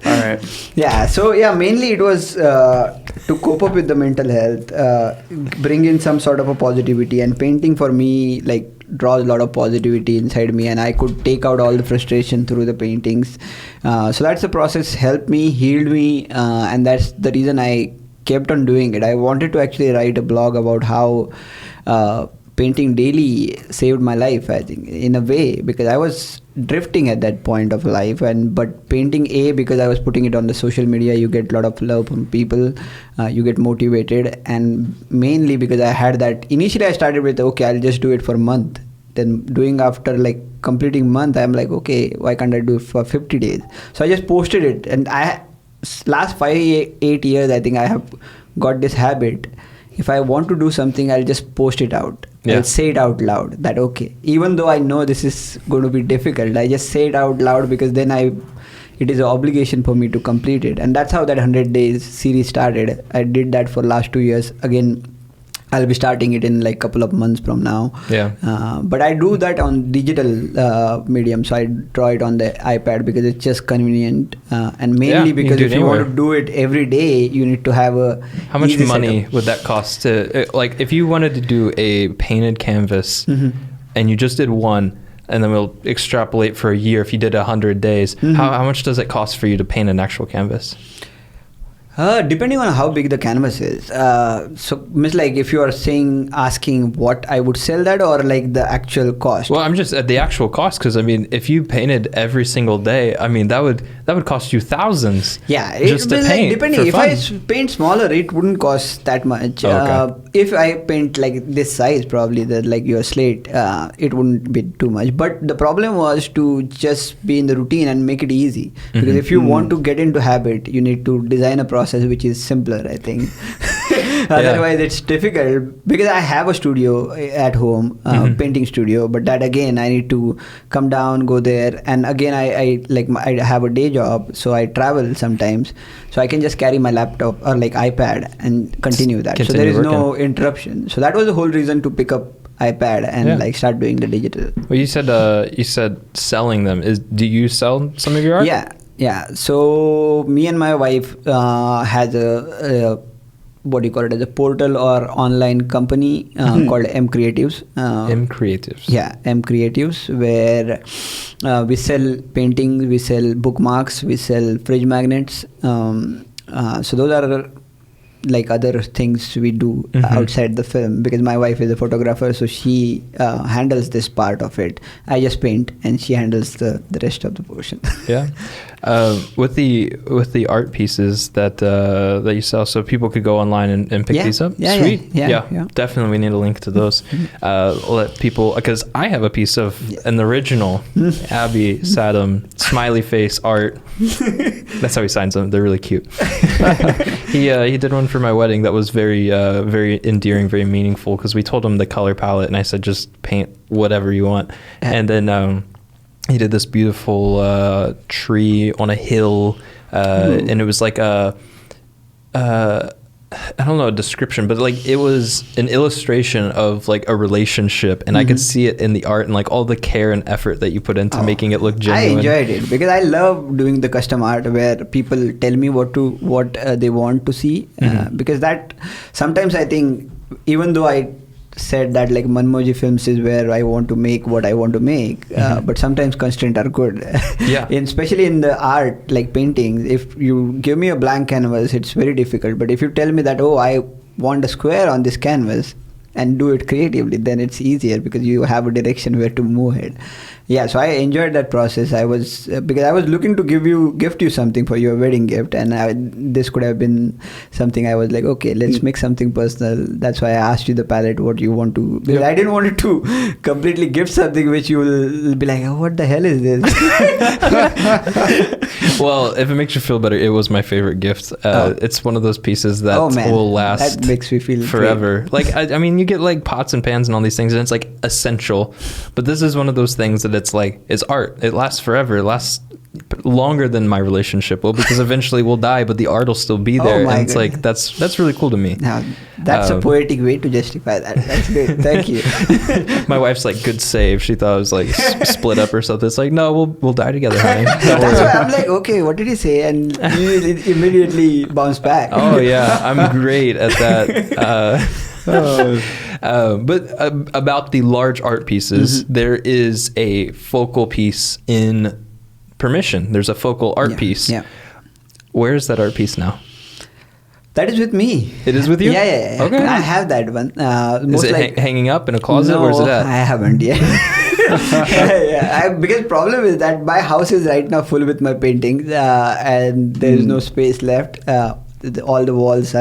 All right. Yeah, so mainly it was to cope up with the mental health, bring in some sort of a positivity, and painting for me like draws a lot of positivity inside me, and I could take out all the frustration through the paintings. So that's the process, helped me, healed me, and that's the reason I kept on doing it. I wanted to actually write a blog about how painting daily saved my life, I think, in a way, because I was drifting at that point of life, but painting, because I was putting it on the social media, you get a lot of love from people, you get motivated, and mainly because I had that. Initially I started with, okay, I'll just do it for a month. Then doing after like completing month, I'm like, okay, why can't I do it for 50 days? So I just posted it, and last 5-8 years I think I have got this habit. If I want to do something, I'll just post it out. Yeah. I'll say it out loud that, okay, even though I know this is going to be difficult, I just say it out loud, because then it is an obligation for me to complete it. And that's how that 100 days series started. I did that for last 2 years. Again, I'll be starting it in like a couple of months from now. Yeah. But I do that on digital medium. So I draw it on the iPad because it's just convenient. And mainly because if you want to do it every day, you need to have a. How much money would that cost to, like, if you wanted to do a painted canvas and you just did one, and then we'll extrapolate for a year, if you did 100 days, how much does it cost for you to paint an actual canvas? Depending on how big the canvas is. So, Miss, like, if you are asking what I would sell that, or like the actual cost? Well, I'm just at the actual cost, because I mean, if you painted every single day, I mean, that would cost you thousands. Yeah, just to paint. Like, depending, if I paint smaller, it wouldn't cost that much. Okay. If I paint like this size, probably like your slate, it wouldn't be too much. But the problem was to just be in the routine and make it easy. Because if you want to get into habit, you need to design a process which is simpler, I think. Otherwise it's difficult, because I have a studio at home, painting studio, but that again I need to come down, go there, and again I have a day job, so I travel sometimes, so I can just carry my laptop or like iPad and continue that. So there is no interruption. So that was the whole reason to pick up iPad and like start doing the digital. Well, you said selling them. Do you sell some of your art? Yeah. So me and my wife has a what do you call it, as a portal or online company called M Creatives. M Creatives. Yeah, M Creatives, where we sell paintings, we sell bookmarks, we sell fridge magnets. So those are like other things we do outside the film, because my wife is a photographer, so she handles this part of it. I just paint and she handles the rest of the portion. Yeah. With the art pieces that you sell, so people could go online and pick these up. Yeah, Sweet. yeah. Definitely, we need a link to those. Let people, because I have a piece of an original Abhi Satham smiley face art. That's how he signs them. They're really cute. He did one for my wedding that was very very endearing, very meaningful, because we told him the color palette and I said just paint whatever you want, and then he did this beautiful tree on a hill, and it was like I don't know a description, but like it was an illustration of like a relationship, and I could see it in the art and like all the care and effort that you put into making it look genuine. I enjoyed it because I love doing the custom art where people tell me what they want to see, because that sometimes I think, even though I said that like Manmoji Films is where I want to make what I want to make, but sometimes constraints are good. Yeah. And especially in the art, like painting, if you give me a blank canvas, it's very difficult. But if you tell me that, oh, I want a square on this canvas, and do it creatively, then it's easier because you have a direction where to move it. Yeah, so I enjoyed that process. I was because I was looking to gift you something for your wedding gift, and this could have been something. I was like, okay, let's make something personal. That's why I asked you the palette, what you want to, because I didn't want it to completely gift something which you will be like, oh, what the hell is this? Well, if it makes you feel better, it was my favorite gift. It's one of those pieces that will last. That makes me feel forever. great. Like I mean, you get like pots and pans and all these things, and it's like essential. But this is one of those things that it's like, it's art. It lasts forever. It lasts longer than my relationship will, because eventually we'll die, but the art will still be there. And it's like that's really cool to me. Now, that's a poetic way to justify that. That's great. Thank you. My wife's like, good save. She thought it was like split up or something. It's like, no, we'll die together, honey. That's why I'm like, okay, what did he say? And you immediately bounce back. Oh yeah, I'm great at that. But about the large art pieces, there is a focal piece in Permission. There's a focal art piece. Yeah. Where is that art piece now? That is with me. It is with you? Yeah. Okay. I have that one. Is it hanging up in a closet? No, Where's it at? I haven't yet. Because problem is that my house is right now full with my paintings, and there is no space left. All the walls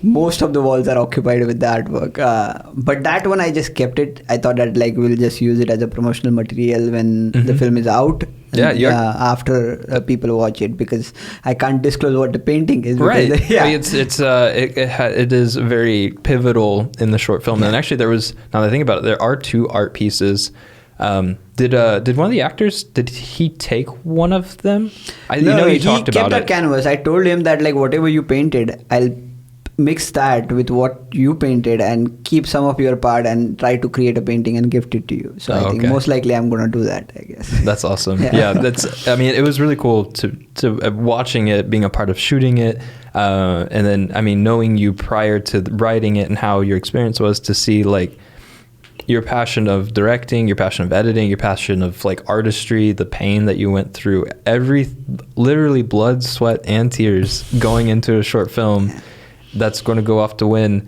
most of the walls are occupied with the artwork. But that one I just kept it. I thought that like we'll just use it as a promotional material when the film is out. After people watch it, because I can't disclose what the painting is. Right. It is very pivotal in the short film. And actually, now that I think about it, there are two art pieces. Did one of the actors, did he take one of them? You talked about it. He kept a canvas. I told him that like whatever you painted, I'll mix that with what you painted and keep some of your part and try to create a painting and gift it to you. So I think most likely I'm going to do that, I guess. That's awesome. Yeah, it was really cool to watching it, being a part of shooting it, and then knowing you prior to writing it and how your experience was, to see like your passion of directing, your passion of editing, your passion of like artistry, the pain that you went through, literally blood, sweat, and tears going into a short film that's going to go off to win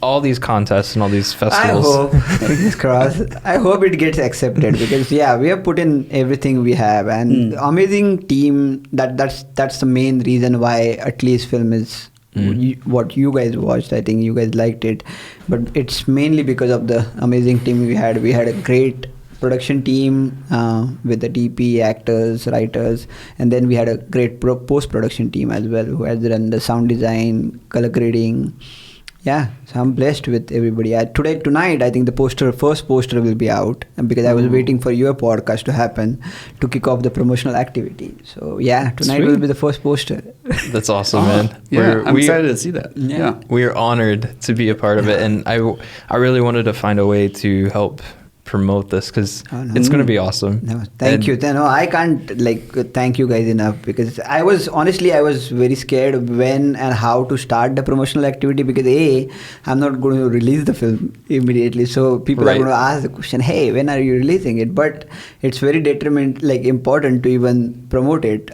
all these contests and all these festivals. I hope, fingers crossed. I hope it gets accepted, because we have put in everything we have, and amazing team. That's the main reason why At Least Film is what you guys watched. I think you guys liked it, but it's mainly because of the amazing team we had. We had a great production team with the DP, actors, writers, and then we had a great post-production team as well, who has done the sound design, color grading. Yeah, so I'm blessed with everybody. Tonight, I think the first poster will be out, because I was waiting for your podcast to happen to kick off the promotional activity. So yeah, tonight will be the first poster. That's awesome, man. Yeah, I'm excited to see that. Yeah. We are honored to be a part of it, and I really wanted to find a way to help promote this because Oh, no. it's going to be awesome. No, thank you. No, I can't thank you guys enough because I was very scared when and how to start the promotional activity because I'm not going to release the film immediately. So people are going to ask the question, hey, when are you releasing it? But it's very important to even promote it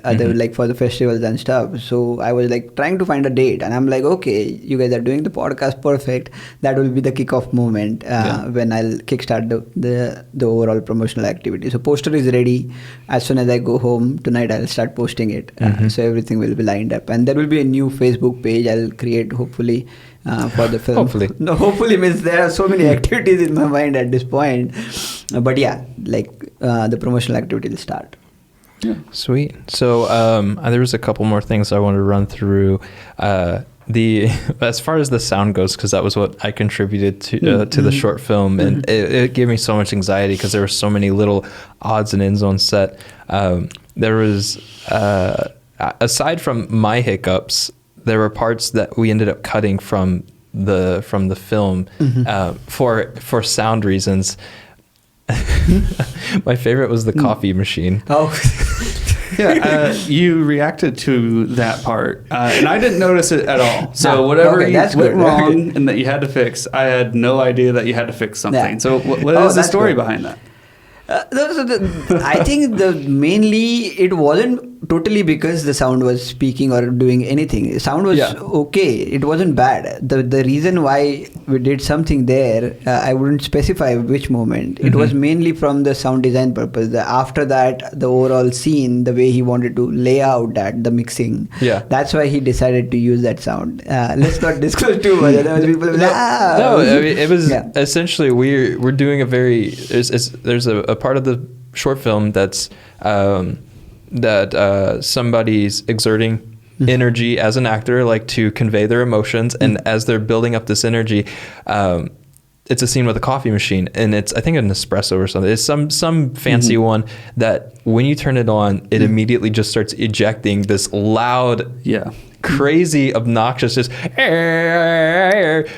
for the festivals and stuff. So I was trying to find a date and I'm like, okay, you guys are doing the podcast, perfect. That will be the kickoff moment when I'll kickstart the overall promotional activity. So poster is ready. As soon as I go home tonight, I'll start posting it. So everything will be lined up, and there will be a new Facebook page I'll create hopefully for the film. Hopefully means there are so many activities in my mind at this point. But yeah, the promotional activity will start. Yeah. Sweet. So there was a couple more things I wanted to run through. As far as the sound goes, because that was what I contributed to the short film, and it gave me so much anxiety because there were so many little odds and ends on set. There was aside from my hiccups, there were parts that we ended up cutting from the film for sound reasons. My favorite was the coffee machine. Oh. Yeah, you reacted to that part, and I didn't notice it at all. So whatever went wrong and that you had to fix, I had no idea that you had to fix something. Yeah. So what is the story behind that? I think mainly it wasn't totally because the sound was speaking or doing anything. The sound was okay. It wasn't bad. The reason why we did something there, I wouldn't specify which moment. It was mainly from the sound design purpose. After that, the overall scene, the way he wanted to lay out the mixing. Yeah, that's why he decided to use that sound. Let's not disclose too much. Otherwise people will No, I mean, it was essentially we're doing a very there's a part of the short film that's somebody's exerting energy as an actor, to convey their emotions, and as they're building up this energy, it's a scene with a coffee machine, and it's I think an espresso or something. It's some fancy one that when you turn it on, it immediately just starts ejecting this loud, crazy, obnoxious, just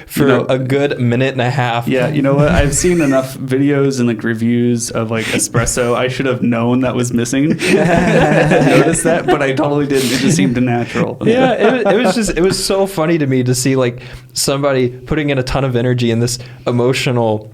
for a good minute and a half. Yeah, you know what? I've seen enough videos and reviews of espresso. I should have known that was missing. Noticed that, but I totally didn't. It just seemed natural. Yeah, it was so funny to me to see somebody putting in a ton of energy in this emotional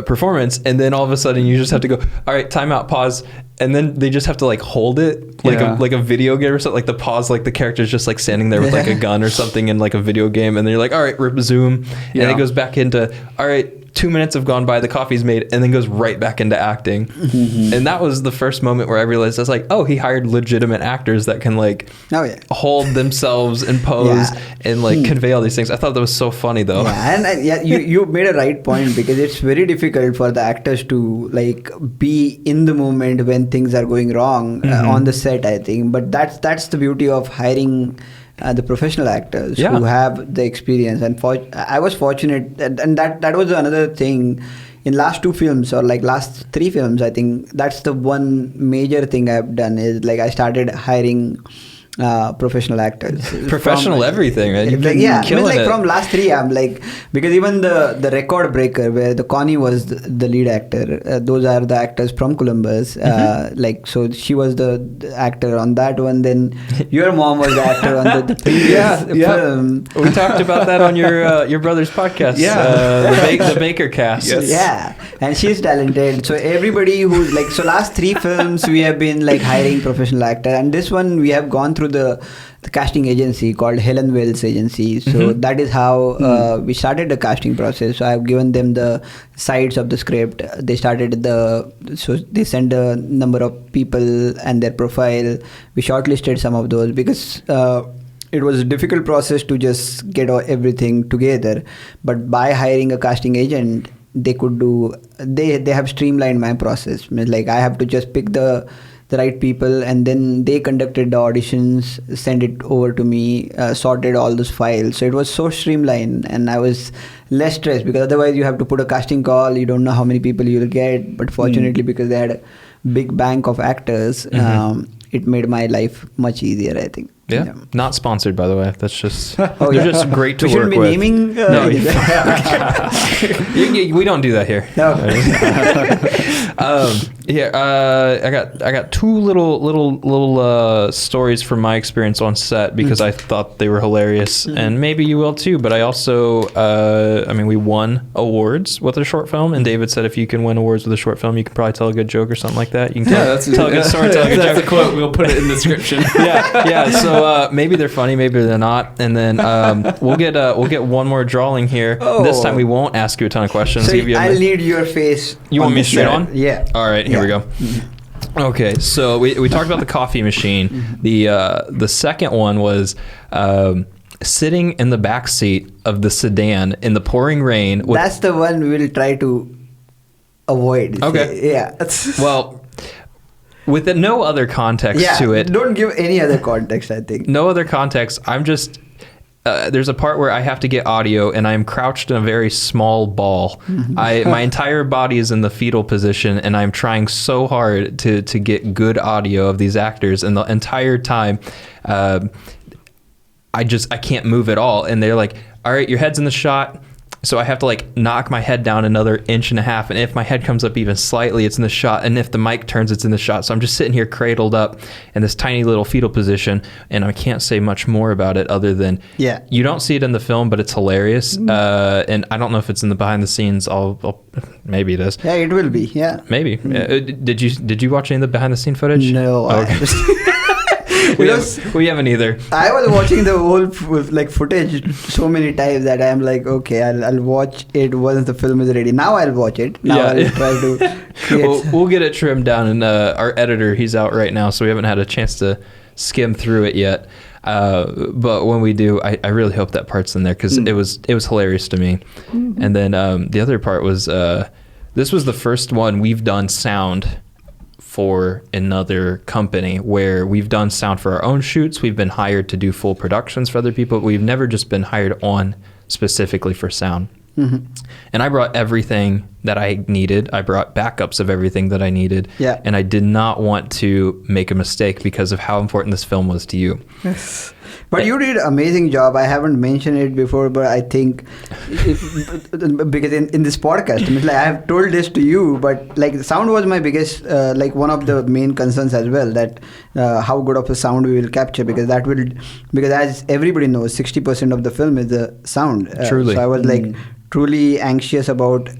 performance, and then all of a sudden you just have to go, all right, time out, pause, and then they just have to hold it like a video game or something, the pause, the character's just standing there with a gun or something in a video game, and then you're all right, resume, and it goes back into, all right, 2 minutes have gone by, the coffee's made, and then goes right back into acting. And that was the first moment where I realized, I was oh, he hired legitimate actors that can hold themselves and pose and convey all these things. I thought that was so funny though. Yeah, and you made a right point, because it's very difficult for the actors to be in the moment when things are going wrong on the set, I think. But that's the beauty of hiring the professional actors who have the experience, and I was fortunate, and that was another thing in last 2 films or last 3 films. I think that's the one major thing I've done is I started hiring professional actors, professional everything, right? Killing it. From last 3, I'm because even the Record Breaker, where the Connie was the lead actor, those are the actors from Columbus. So she was the actor on that one. Then your mom was the actor on the previous film. We talked about that on your brother's podcast. The Baker Cast. Yes. Yeah, and she's talented. So everybody who's so last 3 films we have been hiring professional actor, and this one we have gone through the casting agency called Helen Wells Agency. So that is how we started the casting process. So I've given them the sides of the script. They started so they sent a number of people and their profile. We shortlisted some of those because it was a difficult process to just get everything together. But by hiring a casting agent, they could they have streamlined my process. I have to just pick the right people, and then they conducted the auditions, sent it over to me, sorted all those files. So it was so streamlined, and I was less stressed, because otherwise you have to put a casting call, you don't know how many people you'll get. But fortunately, because they had a big bank of actors, it made my life much easier, I think. Yeah. Not sponsored, by the way. That's just they're yeah. just great to We work shouldn't be with. naming. No, we don't do that here. No. I got two little stories from my experience on set because I thought they were hilarious, and maybe you will too. But I also, we won awards with a short film, and David said if you can win awards with a short film, you can probably tell a good joke or something like that. You can tell a good story, tell a good That's joke. a quote. We'll put it in the description. Yeah. So maybe they're funny, maybe they're not, and then we'll get one more drawing here. Oh. This time we won't ask you a ton of questions. So Give you a I'll need your face. You want me this straight side. on? Yeah. All right, here we go. Okay, so we talked about the coffee machine. The second one was sitting in the back seat of the sedan in the pouring rain. That's the one we will try to avoid. Okay. Yeah. Well, with no other context to it. Don't give any other context, I think. No other context. I'm just there's a part where I have to get audio, and I'm crouched in a very small ball. My entire body is in the fetal position, and I'm trying so hard to get good audio of these actors, and the entire time, I can't move at all. And they're like, "All right, your head's in the shot." So I have to like knock my head down another 1.5 inches, and if my head comes up even slightly, it's in the shot, and if the mic turns, it's in the shot. So I'm just sitting here cradled up in this tiny little fetal position, and I can't say much more about it other than you don't see it in the film, but it's hilarious. And I don't know if it's in the behind the scenes. I'll maybe it is. Yeah, it will be. Yeah. Maybe. Did you watch any of the behind the scene footage? No. Okay. We haven't either. I was watching the whole footage so many times that I'm like, okay, I'll watch it once the film is ready. Now I'll watch it. Now I'll try to create. We'll get it trimmed down, and our editor, he's out right now, so we haven't had a chance to skim through it yet. But when we do, I really hope that part's in there because it was hilarious to me. And then the other part was this was the first one we've done sound for another company where we've done sound for our own shoots. We've been hired to do full productions for other people. But we've never just been hired on specifically for sound. And I brought everything that I needed. I brought backups of everything that I needed. Yeah. And I did not want to make a mistake because of how important this film was to you. But you did an amazing job. I haven't mentioned it before, but I think because in this podcast, I mean, like, I have told this to you, but like sound was my biggest, one of the main concerns as well, that how good of a sound we will capture, because as everybody knows, 60% of the film is the sound. Truly. So I was truly anxious about,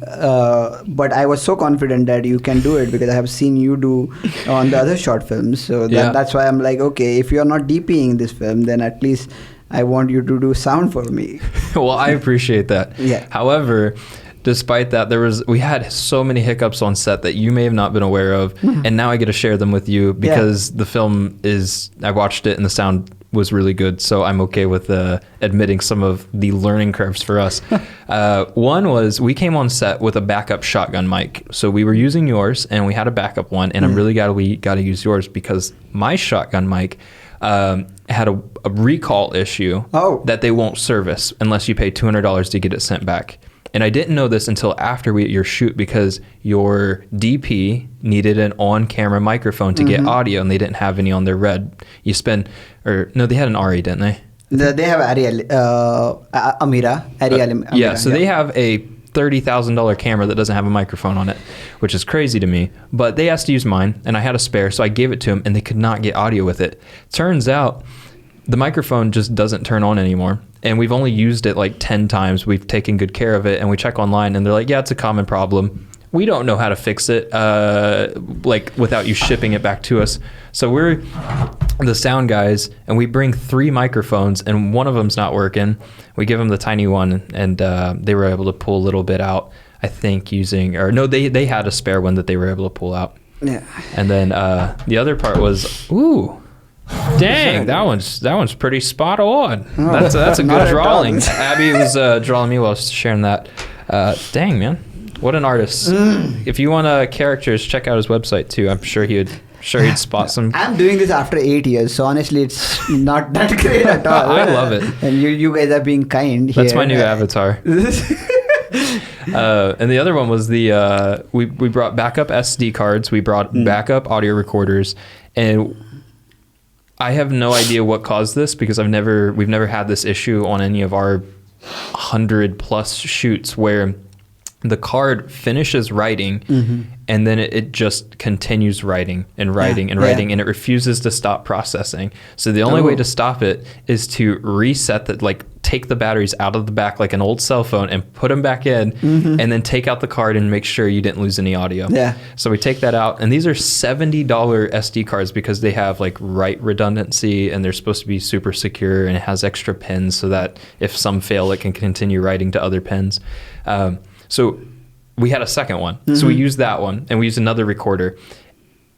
but I was so confident that you can do it because I have seen you do on the other short films. So that's why I'm like, okay, if you're not DPing this film, then at least I want you to do sound for me. Well, I appreciate that. Yeah. However, despite that, we had so many hiccups on set that you may have not been aware of, and now I get to share them with you because the film I watched it and the sound was really good, so I'm okay with admitting some of the learning curves for us. One was we came on set with a backup shotgun mic, so we were using yours and we had a backup one, and I'm really glad we got to use yours because my shotgun mic had a recall issue that they won't service unless you pay $200 to get it sent back. And I didn't know this until after your shoot because your DP needed an on-camera microphone to get audio, and they didn't have any on their Red. They had an Ari, didn't they? They have Amira. So they have a $30,000 camera that doesn't have a microphone on it, which is crazy to me. But they asked to use mine, and I had a spare, so I gave it to them, and they could not get audio with it. Turns out the microphone just doesn't turn on anymore. And we've only used it like 10 times. We've taken good care of it, and we check online, and they're like, yeah, it's a common problem. We don't know how to fix it without you shipping it back to us. So we're the sound guys, and we bring 3 microphones, and one of them's not working. We give them the tiny one, and they were able to pull a little bit out, I think, they had a spare one that they were able to pull out. Yeah. And then the other part was, dang, that one's pretty spot on. That's a good drawing. Abby was drawing me while I was sharing that. Dang, man, what an artist! If you want characters, check out his website too. I'm sure he'd spot some. I'm doing this after 8 years, so honestly, it's not that great at all. I love it, and you guys are being kind. That's here. my new avatar. And the other one was we brought backup SD cards. We brought backup audio recorders, and I have no idea what caused this because we've never had this issue on any of our 100+ shoots where the card finishes writing and then it just continues writing and writing and writing and it refuses to stop processing. So the only way to stop it is to reset take the batteries out of the back like an old cell phone and put them back in and then take out the card and make sure you didn't lose any audio. Yeah. So we take that out, and these are $70 SD cards because they have like write redundancy and they're supposed to be super secure, and it has extra pins so that if some fail, it can continue writing to other pins. So we had a second one. So we used that one and we used another recorder.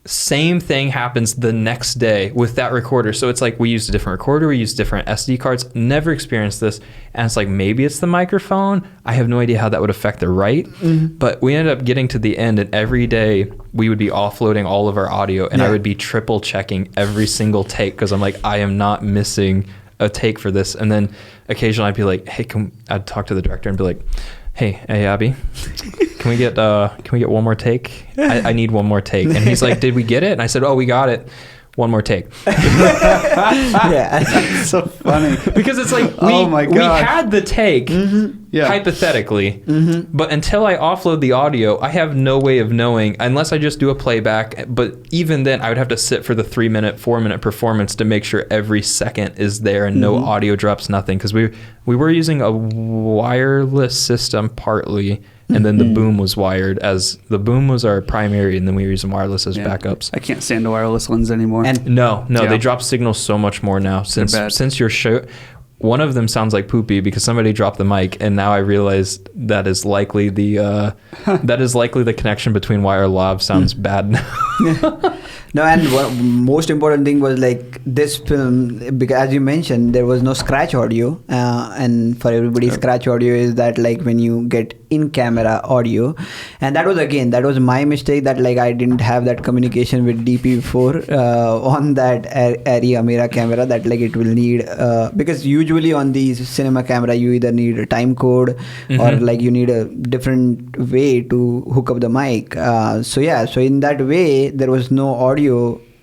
Same thing happens the next day with that recorder. So it's like we used a different recorder, we used different SD cards, never experienced this. And it's like, maybe it's the microphone. I have no idea how that would affect the write. But we ended up getting to the end, and every day we would be offloading all of our audio, and I would be triple checking every single take because I'm like, I am not missing a take for this. And then occasionally I'd be like, hey, I'd talk to the director and be like, hey, Abhi, can we get one more take? I need one more take. And he's like, did we get it? And I said, oh, we got it. One more take. Yeah, that's so funny. Because it's like, we had the take, hypothetically, but until I offload the audio, I have no way of knowing, unless I just do a playback. But even then, I would have to sit for the 3-minute, 4-minute performance to make sure every second is there and no audio drops, nothing. Because we were using a wireless system partly, and then the boom was wired, as the boom was our primary, and then we were using wireless as backups. I can't stand the wireless ones anymore. And no, they drop signals so much more now since your show. One of them sounds like poopy because somebody dropped the mic, and now I realize that is likely the connection betwine wire lav sounds bad now. No, and most important thing was like this film, because as you mentioned, there was no scratch audio, and for everybody, scratch audio is that like when you get in-camera audio, and that was my mistake, that like I didn't have that communication with DP before on that Arri Amira camera, that like it will need because usually on these cinema camera you either need a time code or like you need a different way to hook up the mic. So in that way there was no audio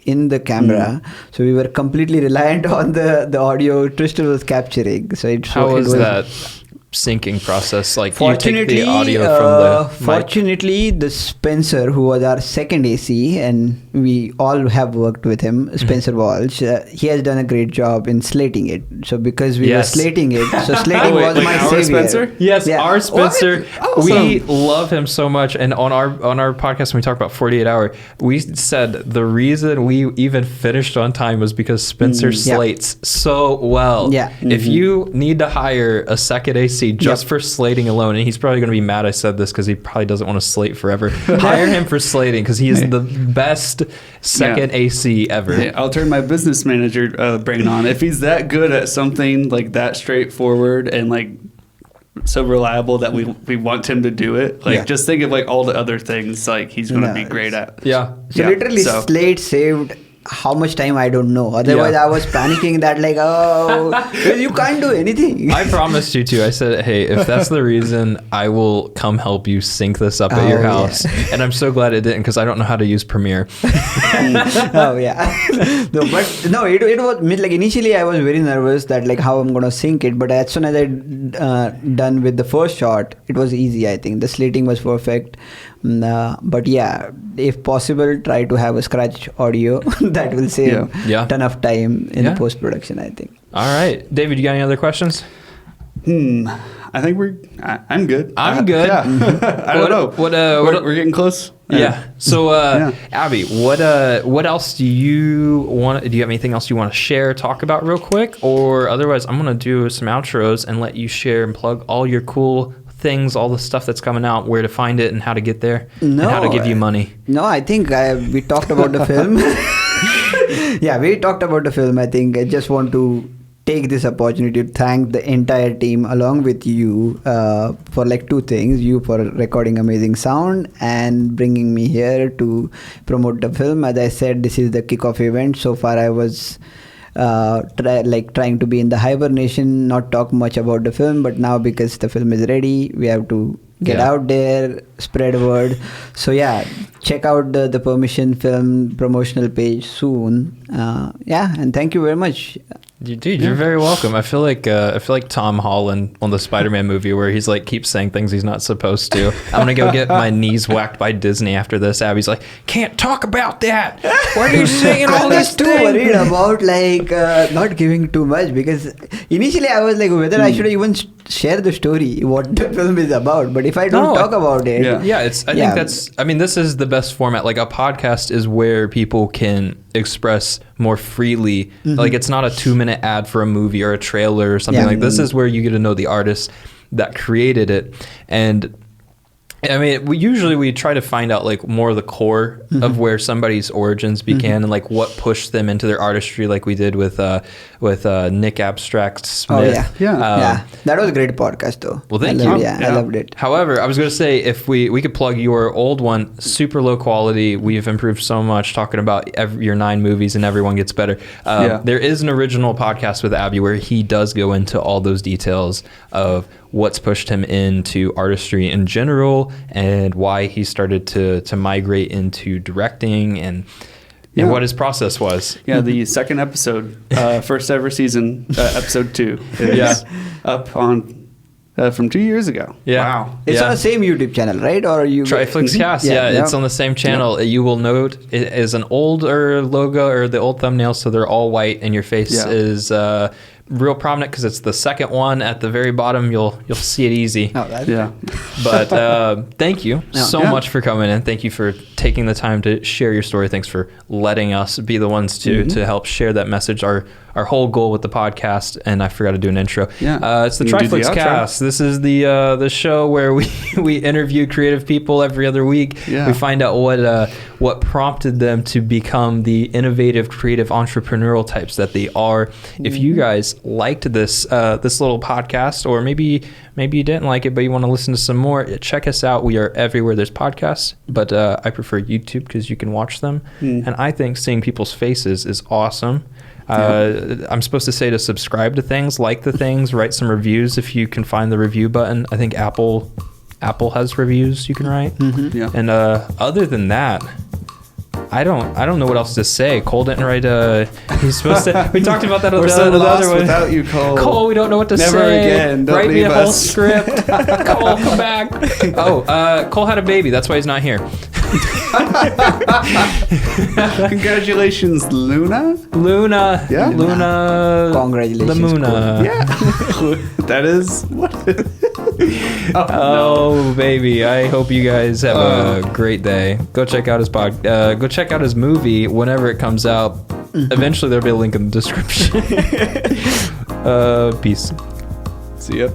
in the camera, so we were completely reliant on the audio Tristan was capturing. So how was that syncing process? Like, you take the audio from the fortunately mic? The Spencer, who was our second AC, and we all have worked with him, Spencer Walsh, he has done a great job in slating it. So because we were slating it, so slating was my our savior. Spencer? Yes, our Spencer. Awesome. We love him so much, and on our podcast when we talk about 48 Hour, we said the reason we even finished on time was because Spencer slates so well. If you need to hire a second AC just for slating alone, and he's probably going to be mad I said this because he probably doesn't want to slate forever, hire him for slating because he is the best second AC ever. I'll turn my business manager brain on. If he's that good at something like that straightforward and like so reliable that we want him to do it, like just think of like all the other things like he's going to be great at. So literally slate saved how much time I don't know. Otherwise I was panicking that like, you can't do anything. I promised you to. I said, hey, if that's the reason, I will come help you sync this up at your house. And I'm so glad it didn't, because I don't know how to use Premiere. No, but no, it was like initially I was very nervous that like how I'm gonna sync it, but as soon as I done with the first shot, it was easy. I think the slating was perfect. But yeah, if possible, try to have a scratch audio. That will save a ton of time in the post-production, I think. All right. David, you got any other questions? I think I'm good. I'm good. I don't know. We're getting close. So, Abhi, what else do you want? Do you have anything else you want to share, talk about real quick? Or otherwise, I'm going to do some outros and let you share and plug all your cool things, all the stuff that's coming out, where to find it and how to get there, and how to give you money. No, I think we talked about the film. We talked about the film. I think I just want to take this opportunity to thank the entire team along with you for like two things. You for recording amazing sound and bringing me here to promote the film. As I said, this is the kickoff event. So far I was trying to be in the hibernation, not talk much about the film, but now because the film is ready, we have to Get out there, spread word. So yeah, check out the Permission Film promotional page soon. And thank you very much. Dude, you're very welcome. I feel like Tom Holland on the Spider-Man movie where he's like keeps saying things he's not supposed to. I'm gonna go get my knees whacked by Disney after this. Abby's like, can't talk about that. Why are you saying all this too worried about not giving too much, because initially I was like whether I should even share the story, what the film is about. But if I don't talk about it, I think this is the best format. Like a podcast is where people can express more freely. Like it's not a 2-minute ad for a movie or a trailer or something. Like this is where you get to know the artist that created it. And I mean, we try to find out like more of the core of where somebody's origins began and like what pushed them into their artistry, like we did with Nick Abstract Smith. That was a great podcast though. Well, thank you. I loved it. However, I was going to say, if we could plug your old one, super low quality. We've improved so much talking about your 9 movies, and everyone gets better. There is an original podcast with Abhi where he does go into all those details of what's pushed him into artistry in general and why he started to migrate into directing and what his process was. Yeah, the second episode, first ever season, episode 2 is up on from 2 years ago. Yeah. Wow. It's on the same YouTube channel, right? Or you TRIFLIX Cast. It's on the same channel. You will note it is an older logo or the old thumbnail, so they're all white, and your face is real prominent because it's the second one at the very bottom. You'll see it easy. But thank you so much for coming in. Thank you for taking the time to share your story. Thanks for letting us be the ones to help share that message. Our whole goal with the podcast, and I forgot to do an intro. It's the TRIFLIX Cast. This is the show where we interview creative people every other week. We find out what prompted them to become the innovative, creative, entrepreneurial types that they are. If you guys liked this little podcast, or maybe you didn't like it but you want to listen to some more, check us out. We are everywhere there's podcasts, but I prefer YouTube because you can watch them, and I think seeing people's faces is awesome. I'm supposed to say to subscribe to things, like the things, write some reviews if you can find the review button. I think Apple has reviews you can write. And other than that, I don't know what else to say. Cole didn't write he's supposed to. We talked about that with the other one. Without you, Cole. Cole, we don't know what to Never say. Again. Don't write me a whole us. script. Cole, come back. Cole had a baby. That's why he's not here. Congratulations, Luna. Yeah. Luna. Congratulations. The Muna. Yeah. That is what. Baby! I hope you guys have a great day. Go check out his go check out his movie whenever it comes out. Eventually, there'll be a link in the description. Peace. See ya.